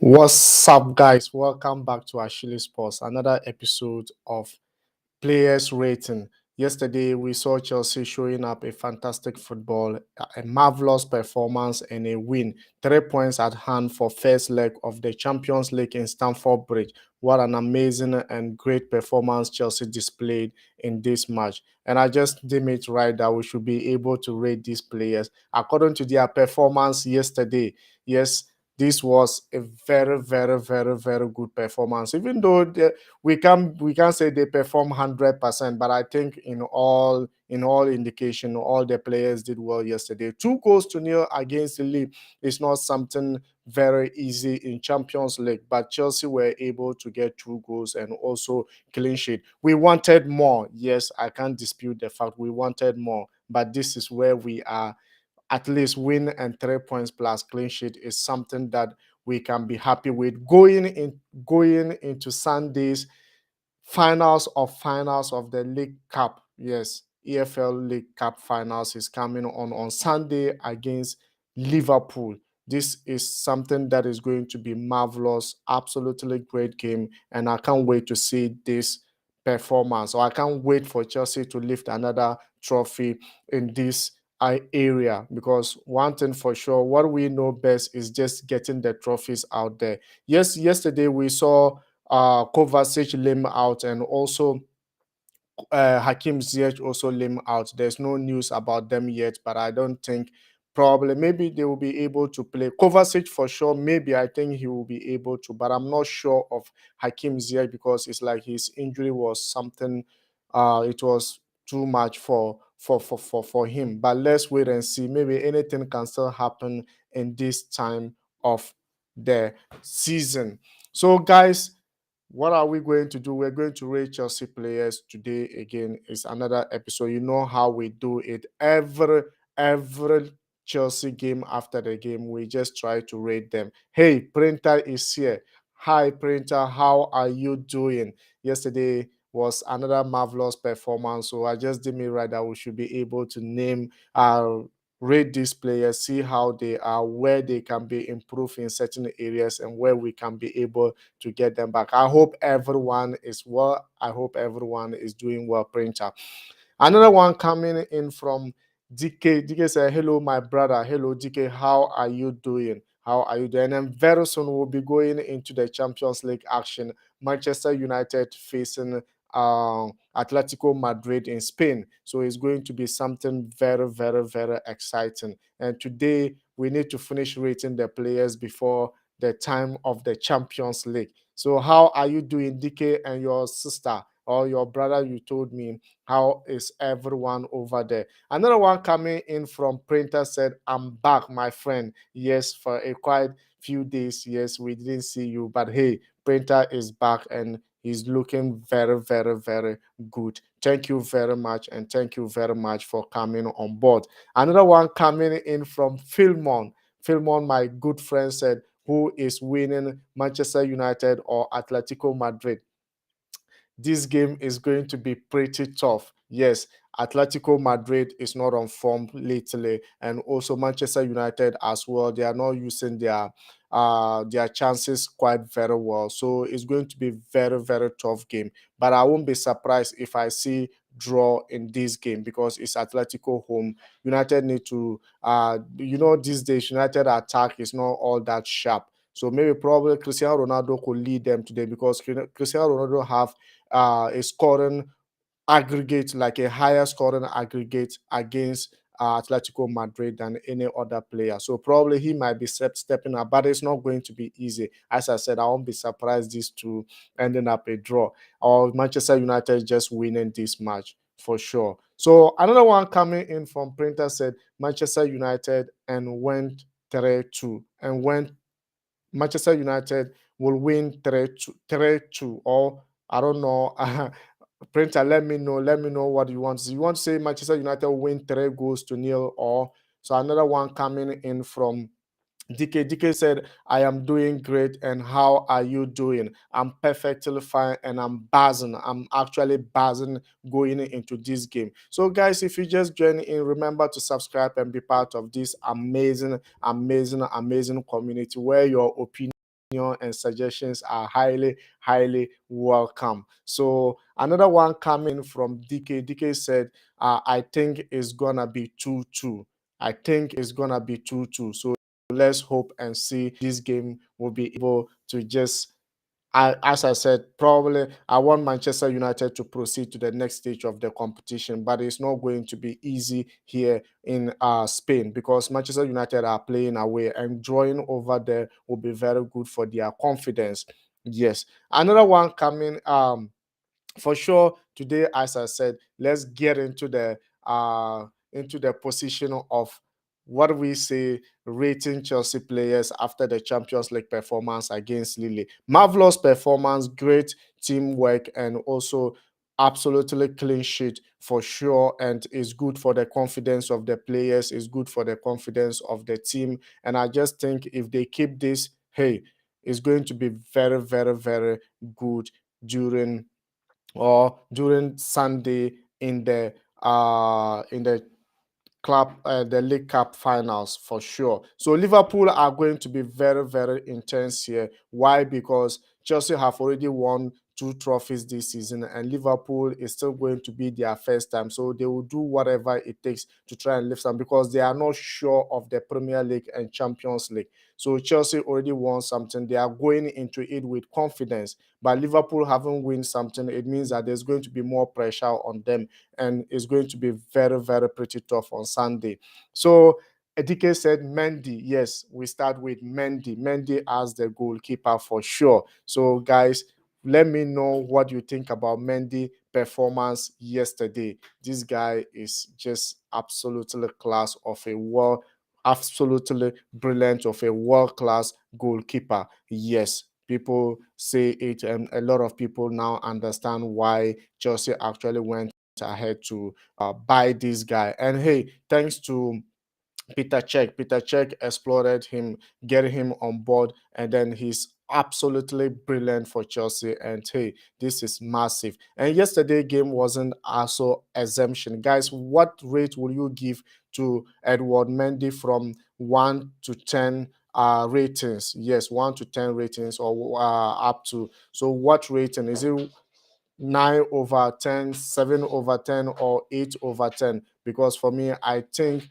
What's up, guys? Welcome back to Ashili Sports, another episode of Players Rating. Yesterday, we saw Chelsea showing up a fantastic football, a marvelous performance, and a win. 3 points at hand for first leg of the Champions League in Stamford Bridge. What an amazing and great performance Chelsea displayed in this match. And I just deem it right that we should be able to rate these players according to their performance yesterday. Yes, this was a very, very, very, very good performance. Even though we can't say they perform 100%, but I think in all indication, all the players did well yesterday. 2 goals to nil against Lille is not something very easy in Champions League, but Chelsea were able to get 2 goals and also clean sheet. We wanted more. Yes, I can't dispute the fact we wanted more, but this is where we are. At least win and 3 points plus clean sheet is something that we can be happy with going into Sunday's finals of the League Cup. Yes, EFL League Cup finals is coming on Sunday against Liverpool. This is something that is going to be marvelous, absolutely great game, and I can't wait to see this performance. Or I can't wait for Chelsea to lift another trophy in this area, because one thing for sure, what we know best is just getting the trophies out there. Yes, yesterday we saw Kovacic limb out, and also Hakim Ziyech also limb out. There's no news about them yet, but I don't think, probably maybe they will be able to play. Kovacic for sure, maybe I think he will be able to, but I'm not sure of Hakim Ziyech because it's like his injury was something. It was too much for him. But let's wait and see. Maybe anything can still happen in this time of the season. So, guys, what are we going to do? We're going to rate Chelsea players today. Again, it's another episode. You know how we do it. Every Chelsea game, after the game, we just try to rate them. Hey, Printer is here. Hi, Printer. How are you doing? Yesterday was another marvelous performance. So I just did me right that we should be able to name rate these players, see how they are, where they can be improved in certain areas, and where we can be able to get them back. I hope everyone is well. I hope everyone is doing well, Printer. Another one coming in from DK. DK said, hello, my brother. Hello, DK. How are you doing? How are you doing? And very soon we'll be going into the Champions League action. Manchester United facing Atletico Madrid in Spain. So it's going to be something very, very, very exciting. And today we need to finish rating the players before the time of the Champions League. So how are you doing, DK, and your sister or your brother? You told me. How is everyone over there? Another one coming in from Printer said, I'm back, my friend. Yes, for a quite few days. Yes, we didn't see you, but hey, Printer is back and he's looking very, very, very good. Thank you very much, and thank you very much for coming on board. Another one coming in from Philmon. Philmon, my good friend, said, who is winning, Manchester United or Atletico Madrid? This game is going to be pretty tough. Yes, Atletico Madrid is not on form lately, and also Manchester United as well. They are not using their chances quite very well. So it's going to be very, very tough game. But I won't be surprised if I see draw in this game because it's Atletico home. United need to these days United attack is not all that sharp. So maybe probably Cristiano Ronaldo could lead them today because Cristiano Ronaldo have a scoring aggregate, like a higher scoring aggregate against Atletico Madrid than any other player. So probably he might be stepping up, but it's not going to be easy. As I said, I won't be surprised these two ending up a draw or Manchester United just winning this match for sure. So another one coming in from Printer said Manchester United and went 3-2 and went Manchester United will win 3-2, or I don't know. Printer, let me know. Let me know what you want. So you want to say Manchester United will win 3 goals to nil, or so another one coming in from DK. DK said, I am doing great, and how are you doing? I'm perfectly fine, and I'm buzzing. I'm actually buzzing going into this game. So, guys, if you just join in, remember to subscribe and be part of this amazing, amazing, amazing community where your opinion and suggestions are highly, highly welcome. So another one coming from DK. DK said, I think it's gonna be 2-2. I think it's gonna be 2-2. So let's hope and see this game will be able to just, as I said, probably I want Manchester United to proceed to the next stage of the competition, but it's not going to be easy here in Spain because Manchester United are playing away, and drawing over there will be very good for their confidence. Yes. Another one coming for sure today, as I said, let's get into the position of what we say rating Chelsea players after the Champions League performance against Lille. Marvelous performance, great teamwork, and also absolutely clean sheet for sure. And it's good for the confidence of the players, it's good for the confidence of the team. And I just think if they keep this, hey, it's going to be very, very, very good during Sunday in the the League Cup finals for sure. So Liverpool are going to be very, very intense here. Why? Because Chelsea have already won 2 trophies this season, and Liverpool is still going to be their first time. So they will do whatever it takes to try and lift them because they are not sure of the Premier League and Champions League. So Chelsea already won something. They are going into it with confidence. But Liverpool haven't won something. It means that there's going to be more pressure on them, and it's going to be very, very pretty tough on Sunday. So Edike said Mendy. Yes, we start with Mendy. Mendy as the goalkeeper for sure. So guys, let me know what you think about Mendy performance yesterday. This guy is just absolutely class of a world, absolutely brilliant of a world-class goalkeeper. Yes, people say it, and a lot of people now understand why Chelsea actually went ahead to buy this guy. And hey, thanks to Peter Cech. Peter Cech explored him, get him on board, and then he's absolutely brilliant for Chelsea. And hey, this is massive. And yesterday game wasn't also exemption. Guys, what rate will you give to Edward Mendy from 1 to 10 ratings? Yes, 1 to 10 ratings, or up to. So what rating is it? 9/10, 7/10, or 8/10? Because for me, I think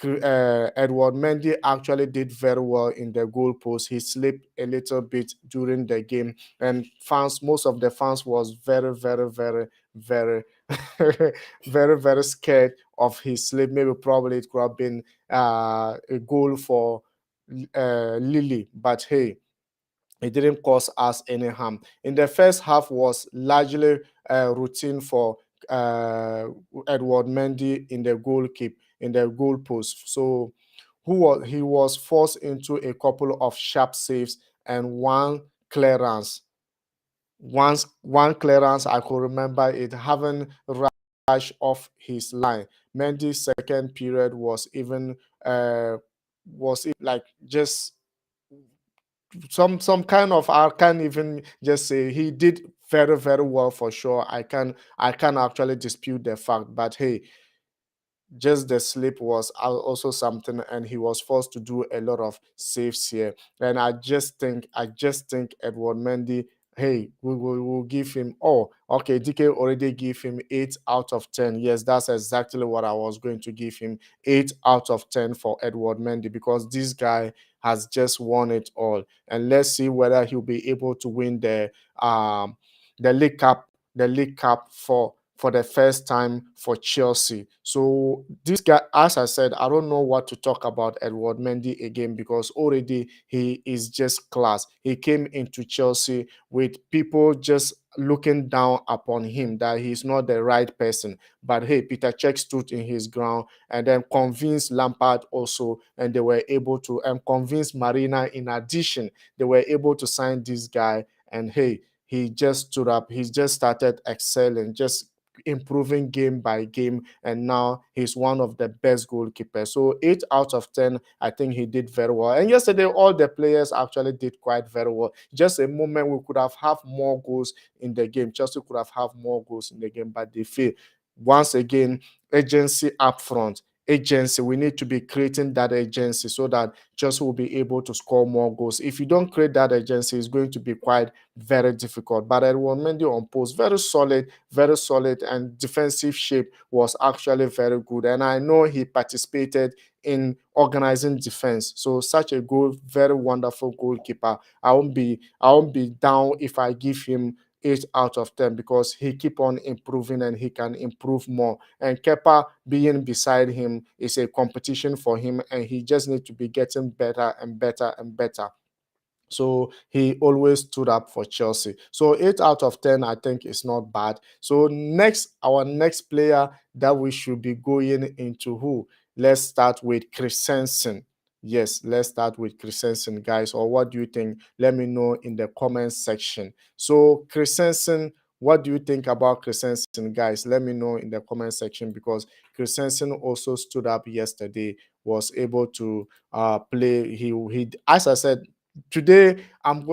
Edward Mendy actually did very well in the goal post. He slipped a little bit during the game, and most of the fans was very, very, very, very, very, very scared of his slip. Maybe probably it could have been a goal for Lille, but hey, it didn't cause us any harm. In the first half was largely routine for Edward Mendy in the goal post. So he was forced into a couple of sharp saves and one clearance. One clearance, I could remember it having rushed off his line. Mendy's second period like just some kind of, I can't even just say he did very, very well for sure. I can actually dispute the fact, but hey, just the slip was also something, and he was forced to do a lot of saves here. And I just think Edward Mendy, hey, we will give him, oh, okay, DK already gave him 8/10. Yes, that's exactly what I was going to give him, 8/10 for Edward Mendy, because this guy has just won it all. And let's see whether he'll be able to win the League Cup for the first time for Chelsea. So this guy, as I said, I don't know what to talk about Edward Mendy again, because already he is just class. He came into Chelsea with people just looking down upon him that he's not the right person. But hey, Peter Cech stood in his ground and then convinced Lampard also, and they were able to, and convince Marina in addition. They were able to sign this guy, and hey, he just stood up. He just started excelling, just improving game by game, and now he's one of the best goalkeepers. So 8/10, I think he did very well. And yesterday, all the players actually did quite very well. Just a moment we could have more goals in the game. Chelsea could have more goals in the game, but they failed. Once again, agency up front. agency. We need to be creating that agency so that Chelsea will be able to score more goals. If you don't create that agency, it's going to be quite very difficult. But Edouard Mendy on post, very solid, and defensive shape was actually very good. And I know he participated in organizing defense. So such a good, very wonderful goalkeeper. I won't be down if I give him 8 out of 10 because he keep on improving and he can improve more. And Kepa being beside him is a competition for him, and he just needs to be getting better and better and better. So he always stood up for Chelsea. So 8 out of 10, I think, is not bad. So our next player that we should be going into who? Let's start with Christensen. Yes, let's start with Christensen, guys. Or what do you think? Let me know in the comments section. So Christensen, what do you think about Christensen, guys? Let me know in the comment section because Christensen also stood up yesterday, was able to play. He, as I said, today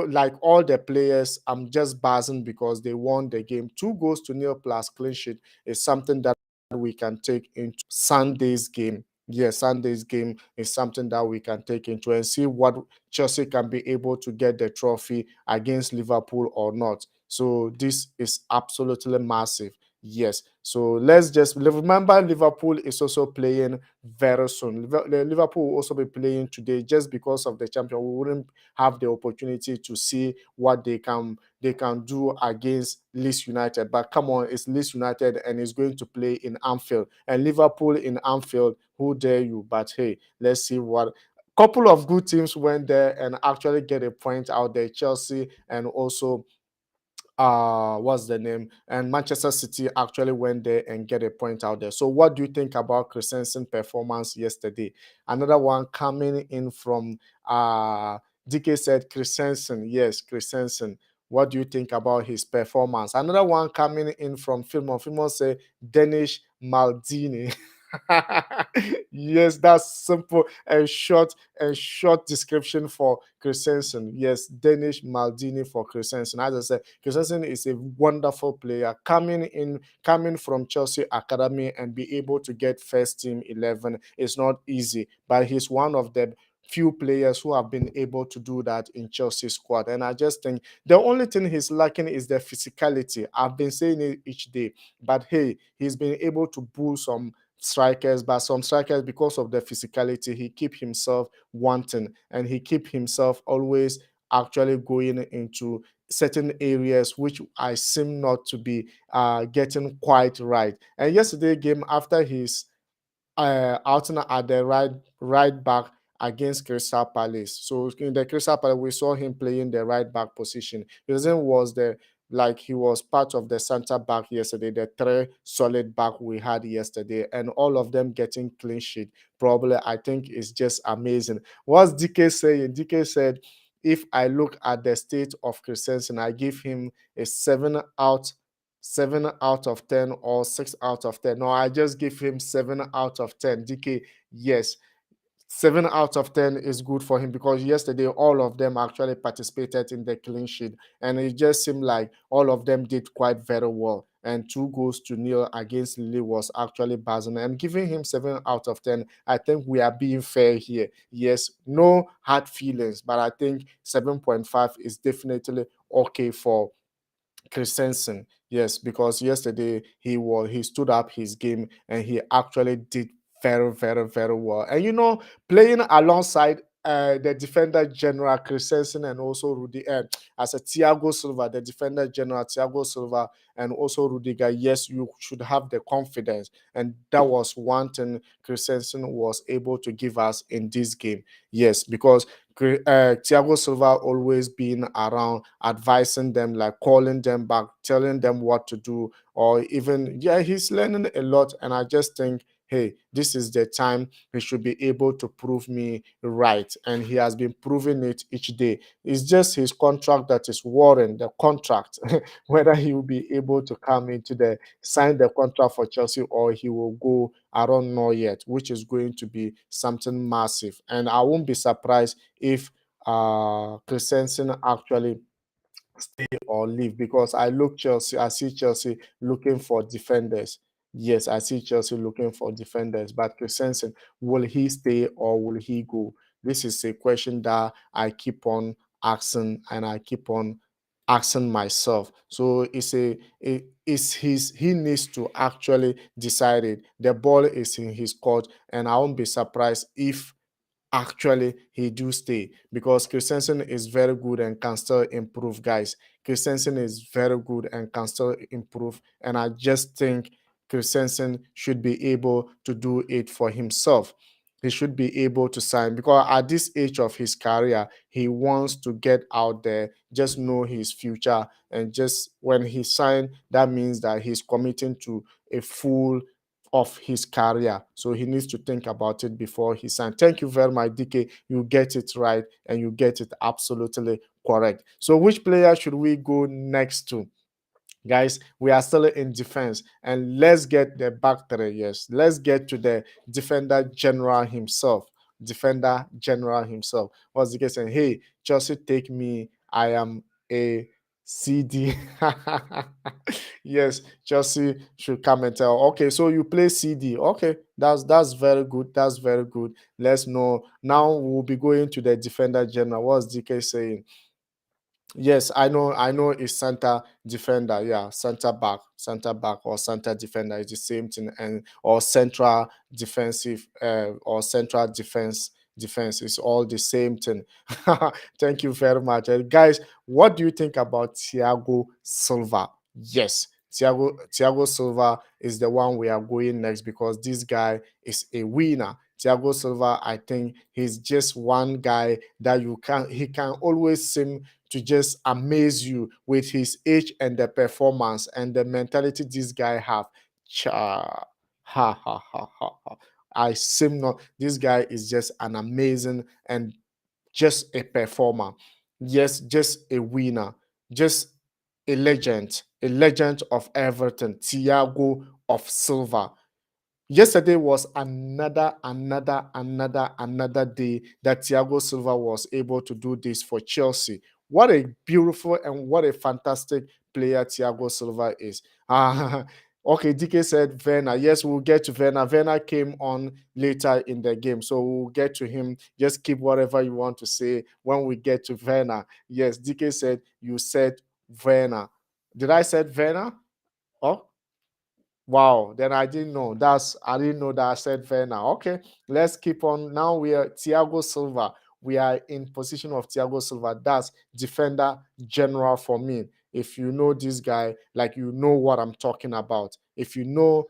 like all the players, I'm just buzzing because they won the game. 2 goals to nil plus clean sheet is something that we can take into Sunday's game. Yes, Sunday's game is something that we can take into and see what Chelsea can be able to get the trophy against Liverpool or not. So this is absolutely massive. Yes. So let's just remember Liverpool is also playing very soon. Liverpool will also be playing today just because of the champion. We wouldn't have the opportunity to see what they can do against Leeds United. But come on, it's Leeds United and it's going to play in Anfield. And Liverpool in Anfield, who dare you? But hey, let's see what couple of good teams went there and actually get a point out there. Chelsea and also what's the name, and Manchester City actually went there and get a point out there. So what do you think about Christensen performance yesterday? Another one coming in from DK said Christensen. Yes, Christensen, what do you think about his performance? Another one coming in from Filmon said Danish Maldini. Yes, that's simple and short description for Christensen. Yes, Danish Maldini for Christensen. As I said, Christensen is a wonderful player coming from Chelsea Academy and be able to get first team 11 is not easy, but he's one of the few players who have been able to do that in Chelsea squad. And I just think the only thing he's lacking is the physicality. I've been saying it each day, but hey, he's been able to pull some strikers, but some strikers, because of the physicality, he keep himself wanting and he keep himself always actually going into certain areas which I seem not to be getting quite right. And yesterday game, after his out at the right back against Crystal Palace. So in the Crystal Palace, we saw him playing the right back position. Reason was he was part of the center back yesterday, the 3 solid back we had yesterday, and all of them getting clean sheet. Probably, I think it's just amazing. What's DK saying? DK said, if I look at the state of Christensen, I give him a 7 out of 10 or 6 out of 10. No, I just give him 7 out of 10. DK, yes, 7 out of 10 is good for him because yesterday all of them actually participated in the clean sheet, and it just seemed like all of them did quite very well. And 2 goals to nil against Lille was actually buzzing. And giving him 7 out of 10, I think we are being fair here. Yes, no hard feelings, but I think 7.5 is definitely okay for Christensen. Yes, because yesterday he stood up his game and he actually did very, very, very well. And playing alongside the defender general Christensen and also Rudy as a Tiago Silva, the defender general Tiago Silva, and also Rudiger, yes, you should have the confidence. And that was one thing Christensen was able to give us in this game. Yes, because Thiago Silva always been around advising them, like calling them back, telling them what to do, or even, yeah, he's learning a lot. And I just think, hey, this is the time he should be able to prove me right. And he has been proving it each day. It's just his contract that is worrying, the contract, whether he will be able to come into sign the contract for Chelsea or he will go, I don't know yet, which is going to be something massive. And I won't be surprised if Christensen actually stay or leave because I see Chelsea looking for defenders. Yes, I see Chelsea looking for defenders, but Christensen, will he stay or will he go? This is a question that I keep on asking and I keep on asking myself. So it's his he needs to actually decide it. The ball is in his court, and I won't be surprised if actually he do stay because Christensen is very good and can still improve, guys. Christensen is very good and can still improve, and I just think Christensen should be able to do it for himself. He should be able to sign because at this age of his career, he wants to get out there, just know his future, and just when he signed, that means that he's committing to a full of his career. So he needs to think about it before he signs. Thank you very much, DK. You get it right and you get it absolutely correct. So which player should we go next to? Guys, we are still in defense, and let's get the back three. Yes, let's get to the defender general himself. Defender general himself. What's the case saying? Hey, Chelsea, take me. I am a CD. Yes, Chelsea should come and tell. Okay, so you play CD. Okay, that's very good. That's very good. Let's know. Now we'll be going to the defender general. What's DK saying? Yes, I know it's center defender, yeah, center back or center defender is the same thing, and or central defensive or central defense is all the same thing. Thank you very much. Guys, what do you think about Thiago Silva? Yes, Thiago Silva is the one we are going next because this guy is a winner. Thiago Silva, I think he's just one guy that he can always seem to just amaze you with his age and the performance and the mentality this guy have. Cha, ha ha ha ha ha. I seem not. This guy is just an amazing and just a performer. Yes, just a winner, just a legend of everything. Tiago of Silva. Yesterday was another day that Tiago Silva was able to do this for Chelsea. What a beautiful and what a fantastic player Tiago Silva is. Okay, DK said Werner. Yes, we'll get to Werner. Werner came on later in the game, so we'll get to him. Just keep whatever you want to say when we get to Werner. Yes, DK said you said Werner. Did I said Werner? Oh, wow, then I didn't know that I said Werner. Okay, let's keep on. Now we are Thiago Silva. We are in position of Thiago Silva. That's defender general for me. If you know this guy, like you know what I'm talking about. If you know,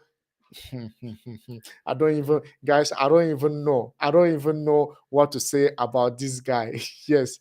I don't even guys, I don't even know. I don't even know what to say about this guy. Yes,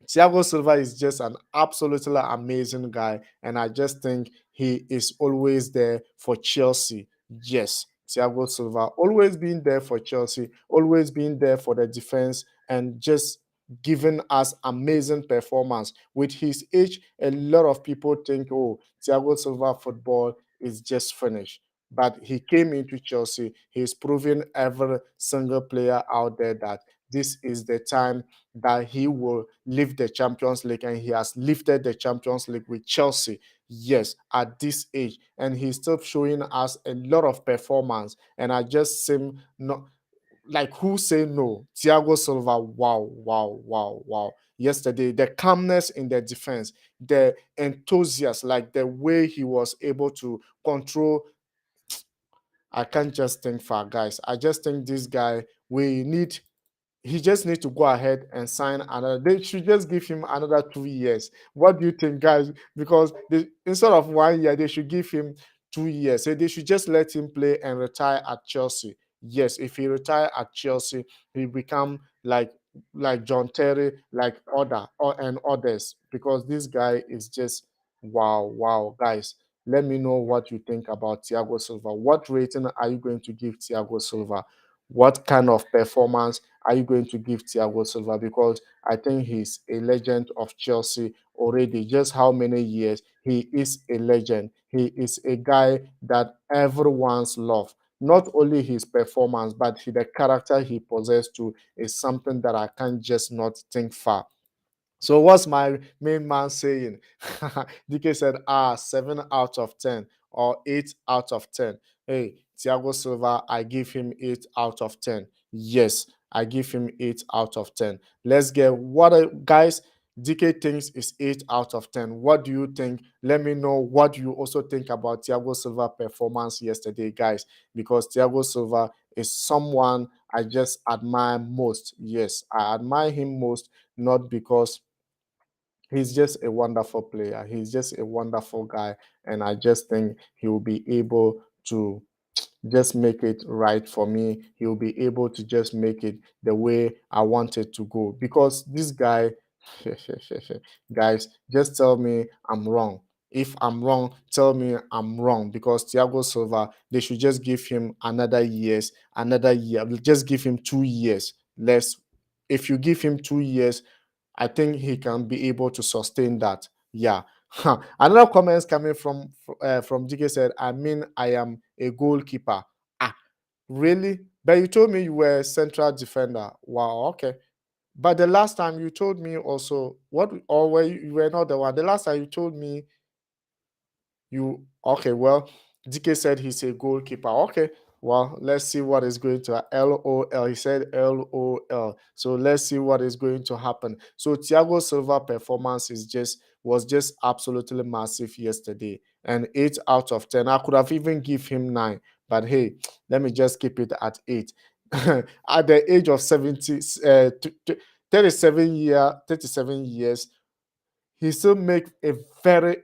Thiago Silva is just an absolutely amazing guy, and I just think he is always there for Chelsea. Yes, Thiago Silva always being there for Chelsea, always being there for the defense, and just giving us amazing performance. With his age, a lot of people think, oh, Thiago Silva football is just finished. But he came into Chelsea. He's proven every single player out there that this is the time that he will lift the Champions League, and he has lifted the Champions League with Chelsea. Yes, at this age, and he's still showing us a lot of performance. And I just seem not like who say no? Thiago Silva, wow, wow, wow, wow. Yesterday, the calmness in the defense, the enthusiasm, like the way he was able to control. I can't just think far, guys. I just think this guy, we need he just needs to go ahead and sign another. They should just give him another 2 years. What do you think, guys? Because instead of 1 year, they should give him 2 years. So they should just let him play and retire at Chelsea. Yes, if he retire at Chelsea, he become like John Terry, like and others. Because this guy is just wow, wow, guys. Let me know what you think about Thiago Silva. What rating are you going to give Thiago Silva? What kind of performance are you going to give Thiago Silva? Because I think he's a legend of Chelsea already. Just how many years? He is a legend. He is a guy that everyone's love. Not only his performance, but the character he possesses too is something that I can't just not think far. So what's my main man saying? DK said, 7 out of 10 or 8 out of 10. Hey, Tiago Silva, I give him 8 out of 10. Yes, I give him 8 out of 10. Let's get guys, DK thinks is 8 out of 10. What do you think? Let me know what you also think about Tiago Silva performance yesterday, guys, because Tiago Silva is someone I just admire most. Yes, I admire him most, not because he's just a wonderful player. He's just a wonderful guy. And I just think he will be able to just make it right for me. He'll be able to just make it the way I want it to go. Because this guy, guys, just tell me I'm wrong. If I'm wrong, tell me I'm wrong. Because Thiago Silva, they should just give him another year. Just give him 2 years. Less. If you give him 2 years, I think he can be able to sustain that. Yeah. Another comments coming from DK said, I mean, I am a goalkeeper. Ah, really? But you told me you were a central defender. Wow, okay. But the last time you told me also, what, or you were not the one? The last time you told me you okay? Well, DK said he's a goalkeeper. Okay. Well, let's see what is going to LOL. He said LOL. So let's see what is going to happen. So Thiago Silva performance was just absolutely massive yesterday. And 8 out of 10. I could have even give him 9. But hey, let me just keep it at 8. At the age of 37 years, he still make a very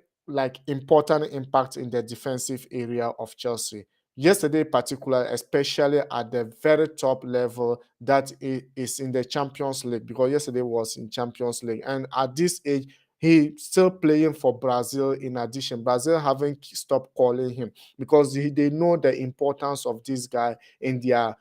important impact in the defensive area of Chelsea. Yesterday, particular, especially at the very top level that is in the Champions League, because yesterday was in Champions League, and at this age, he still playing for Brazil. In addition, Brazil haven't stopped calling him because they know the importance of this guy in their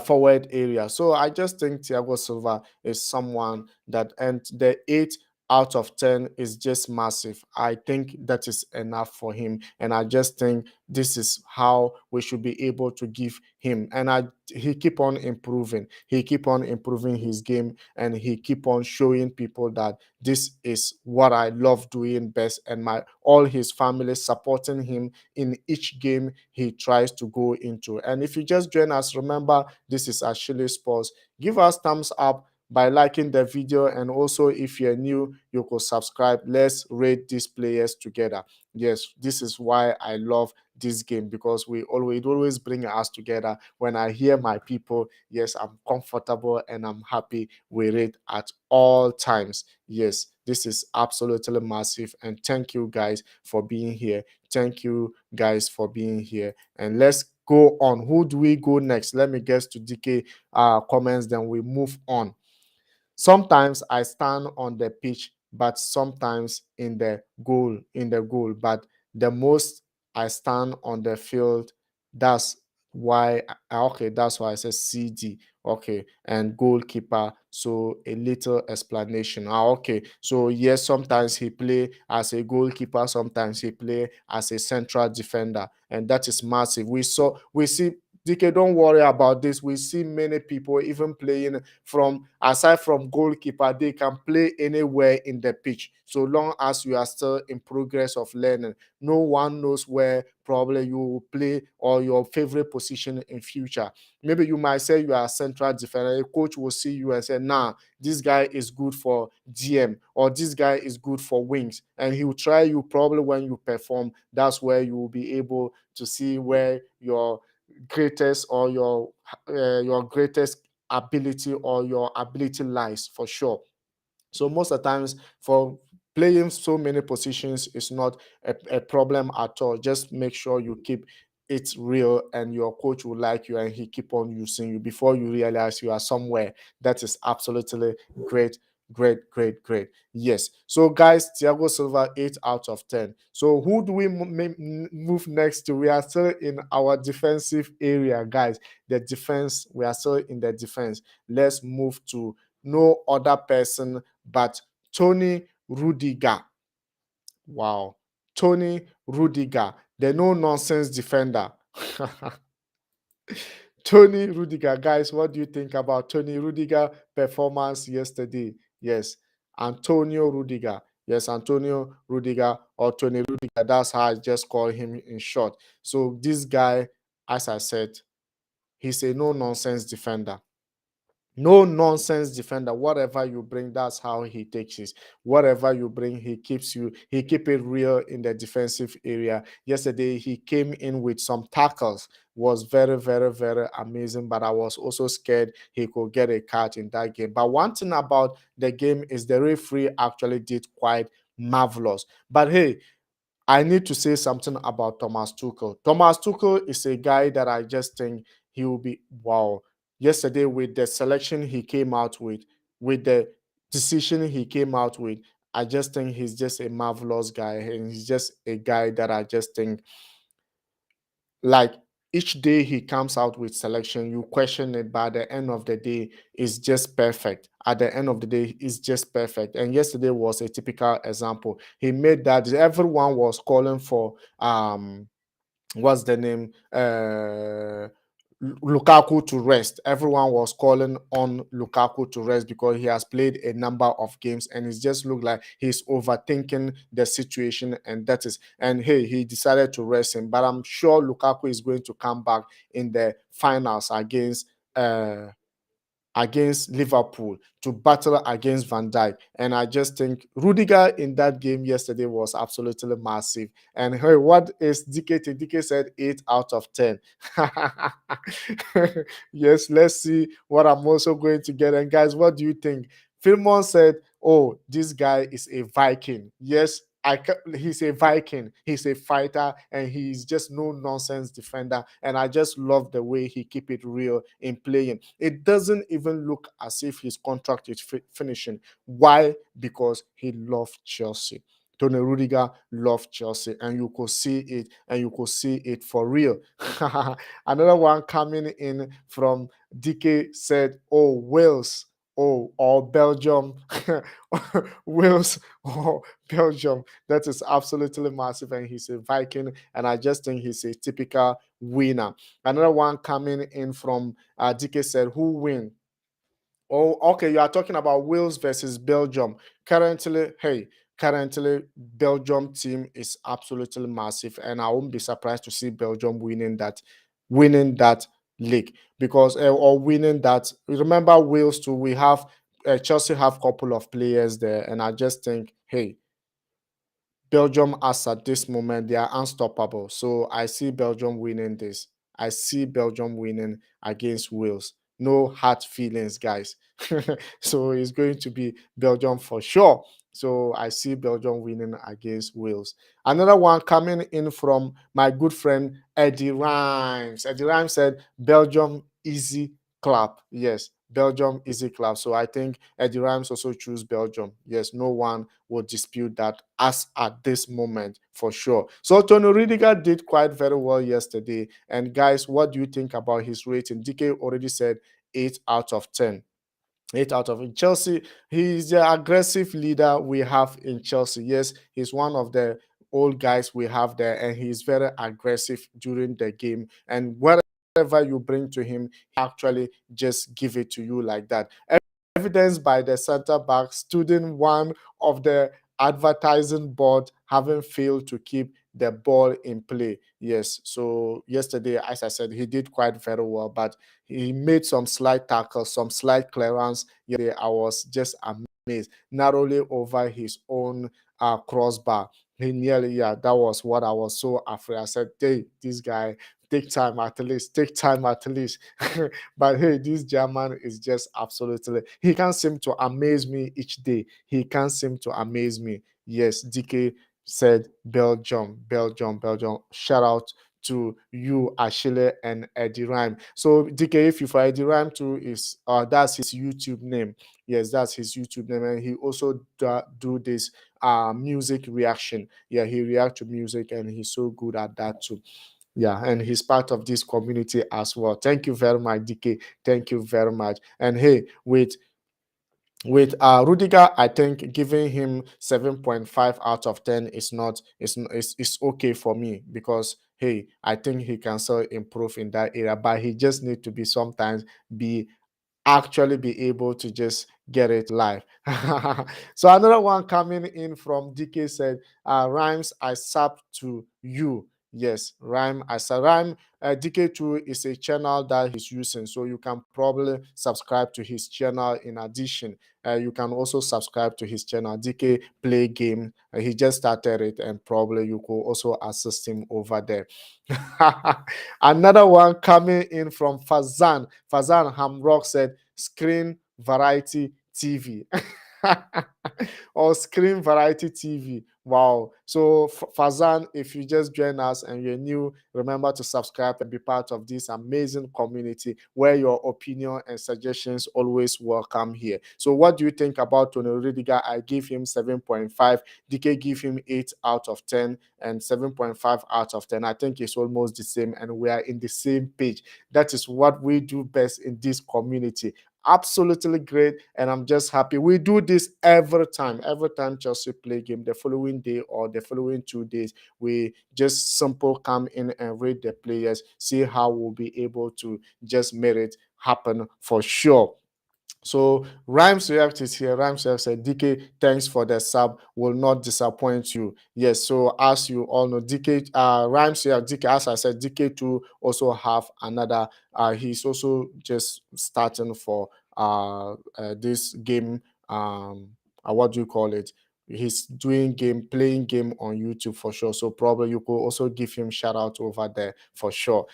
forward area. So I just think Thiago Silva is someone that, and the 8 out of 10 is just massive. I think that is enough for him. And I just think this is how we should be able to give him. And he keep on improving. He keep on improving his game, and he keep on showing people that this is what I love doing best, and my all his family supporting him in each game he tries to go into. And if you just join us, remember this is Ashili Sports. Give us thumbs up by liking the video, and also if you're new, you could subscribe. Let's rate these players together. Yes, this is why I love this game, because we always bring us together. When I hear my people, yes, I'm comfortable and I'm happy with it at all times. Yes, this is absolutely massive, and thank you guys for being here. Thank you guys for being here, and let's go on. Who do we go next? Let me get to DK comments, then we move on. Sometimes I stand on the pitch, but sometimes in the goal. But the most I stand on the field. That's why that's why I said CD. Okay, and goalkeeper. So a little explanation. Okay. So yes, sometimes he play as a goalkeeper, sometimes he play as a central defender, and that is massive. We see DK, don't worry about this. We see many people even playing from aside from goalkeeper, they can play anywhere in the pitch, so long as you are still in progress of learning. No one knows where probably you will play or your favorite position in future. Maybe you might say you are a central defender. A coach will see you and say, nah, this guy is good for DM, or this guy is good for wings, and he will try you. Probably when you perform, that's where you will be able to see where greatest or your greatest ability or your ability lies, for sure. So most of the times, for playing so many positions is not a problem at all. Just make sure you keep it real, and your coach will like you, and he keep on using you before you realize you are somewhere. That is absolutely great. Great. Yes. So guys, Thiago Silva, 8 out of 10. So who do we move next to? We are still in our defensive area, guys. The defense. We are still in the defense. Let's move to no other person but Tony Rudiger. Wow. Tony Rudiger, the no nonsense defender. Tony Rudiger, guys, what do you think about Tony Rudiger performance yesterday? Yes, Antonio Rudiger. Yes, Antonio Rudiger or Tony Rudiger. That's how I just call him in short. So this guy, as I said, he's a no-nonsense defender. No nonsense defender. Whatever you bring, that's how he takes it. Whatever you bring, he keep it real in the defensive area. Yesterday, he came in with some tackles, was very, very, very amazing. But I was also scared he could get a catch in that game. But one thing about the game is the referee actually did quite marvelous. But hey, I need to say something about Thomas Tuchel. Thomas Tuchel is a guy that I just think he will be wow. Yesterday, with the selection he came out with the decision he came out with, I just think he's just a marvelous guy. And he's just a guy that I just think, like, each day he comes out with selection, you question it, but at the end of the day, it's just perfect. At the end of the day, it's just perfect. And yesterday was a typical example. He made that everyone was calling for what's the name? Lukaku to rest. Everyone was calling on Lukaku to rest because he has played a number of games and it just looked like he's overthinking the situation, and that is, and hey, he decided to rest him. But I'm sure Lukaku is going to come back in the finals against Liverpool to battle against Van Dijk. And I just think Rudiger in that game yesterday was absolutely massive. And hey, what is DK? DK said 8 out of 10. Yes, let's see what I'm also going to get. And guys, what do you think? Philmon said, oh, this guy is a Viking. Yes, he's a Viking. He's a fighter, and he's just no nonsense defender. And I just love the way he keep it real in playing. It doesn't even look as if his contract is finishing. Why? Because he loved Chelsea. Tony Rudiger loved Chelsea, and you could see it, and you could see it for real. Another one coming in from DK said, "Oh, Wales." Oh, or Belgium, Wales or Belgium. That is absolutely massive. And he's a Viking. And I just think he's a typical winner. Another one coming in from DK said, who win? Oh, okay. You are talking about Wales versus Belgium. Currently, Belgium team is absolutely massive. And I won't be surprised to see Belgium winning that league because or winning that. Remember Wales too. We have Chelsea have a couple of players there, and I just think, hey, Belgium, as at this moment, they are unstoppable. So I see Belgium winning this. I see Belgium winning against Wales. No hard feelings, guys. So it's going to be Belgium for sure. So I see Belgium winning against Wales. Another one coming in from my good friend Eddie Rhymes. Eddie Rhymes said Belgium easy clap. Yes, Belgium easy clap. So I think Eddie Rhymes also choose Belgium. Yes, no one will dispute that as at this moment for sure. So Tony Rudiger did quite very well yesterday. And guys, what do you think about his rating? DK already said 8 out of 10. 8 out of Chelsea. He's the aggressive leader we have in Chelsea. Yes, he's one of the old guys we have there, and he's very aggressive during the game. And whatever you bring to him, he actually just give it to you like that. Evidenced by the center back student one of the advertising board having failed to keep the ball in play. Yes, so yesterday, as I said, he did quite very well, but he made some slight tackles, some slight clearance. Yeah, I was just amazed. Not only over his own crossbar, he nearly, yeah, that was what I was so afraid. I said, hey, this guy, take time at least, take time at least. But hey, this German is just absolutely, he can't seem to amaze me each day. He can't seem to amaze me. Yes, DK said Belgium, Belgium, Belgium. Shout out to you, Ashili and Eddie Rhyme. So DK, if you for Eddie Rhyme too, is that's his YouTube name. Yes, that's his YouTube name, and he also do this music reaction. Yeah, he react to music, and he's so good at that too. Yeah, and he's part of this community as well. Thank you very much, DK. Thank you very much. And hey, with Rudiger, I think giving him 7.5 out of 10 is not is okay for me because hey, I think he can still improve in that area, but he just need to be sometimes be actually be able to just get it live. So another one coming in from DK said, Rhymes, I sub to you. Yes, Rhyme, I said Rhyme. DK2 is a channel that he's using, so you can probably subscribe to his channel. In addition, you can also subscribe to his channel, DK Play Game. He just started it, and probably you could also assist him over there. Another one coming in from Fazan. Fazan Hamrock said, Screen Variety TV. Or Screen Variety TV. Wow. So Fazan, if you just join us and you're new, remember to subscribe and be part of this amazing community where your opinion and suggestions always welcome here. So what do you think about Tony Rudiger? I give him 7.5. DK give him 8 out of 10 and 7.5 out of 10. I think it's almost the same, and we are in the same page. That is what we do best in this community. Absolutely great, and I'm just happy. We do this every time Chelsea play game. The following day or the following 2 days, we just simple come in and rate the players, see how we'll be able to just make it happen for sure. So Rhymes React is here. Rhymes React said, DK, thanks for the sub. Will not disappoint you. Yes, so as you all know, DK, Rhymes React, DK, as I said, DK2 also have another, he's also just starting for this game, what do you call it? He's doing playing game on YouTube for sure. So probably you could also give him shout out over there for sure.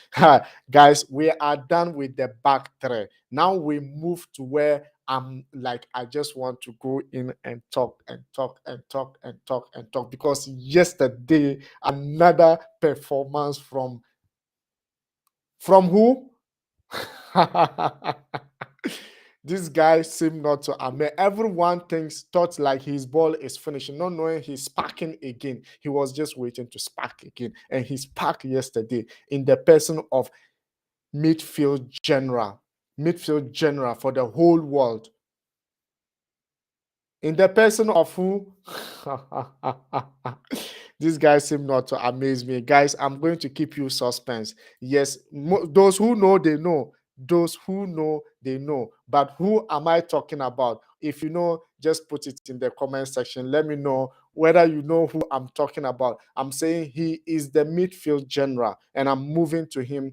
Guys, we are done with the back three. Now we move to where I'm like, I just want to go in and talk and talk and talk and talk and talk, because yesterday another performance from who? This guy seemed not to admit. Everyone thought like his ball is finishing, not knowing he's sparking again. He was just waiting to spark again, and he sparked yesterday in the person of midfield general for the whole world. In the person of who? This guy seemed not to amaze me. Guys, I'm going to keep you suspense. Yes, those who know, they know. Those who know, they know. But who am I talking about? If you know, just put it in the comment section. Let me know whether you know who I'm talking about. I'm saying he is the midfield general, and I'm moving to him,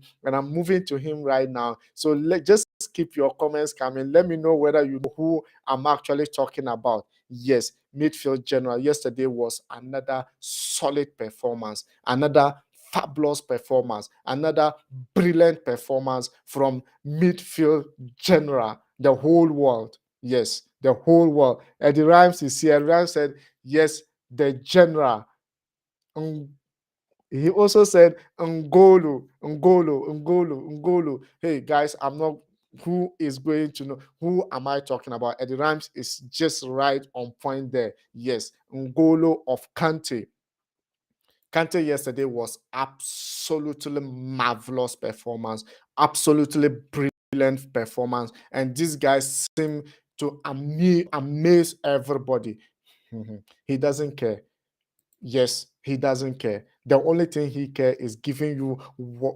right now. So just keep your comments coming. Let me know whether you know who I'm actually talking about. Yes, midfield general. Yesterday was another solid performance, another fabulous performance, another brilliant performance from midfield general, the whole world. Yes, the whole world. Eddie Rhymes is here. Rhymes said, yes, the general. He also said, Ngolo. Hey, guys, I'm not, who is going to know? Who am I talking about? Eddie Rhymes is just right on point there. Yes, Ngolo of Kante. Kante yesterday was absolutely marvelous performance, absolutely brilliant performance, and these guys seem to amaze everybody. He doesn't care. Yes, he doesn't care. The only thing he cares is giving you what,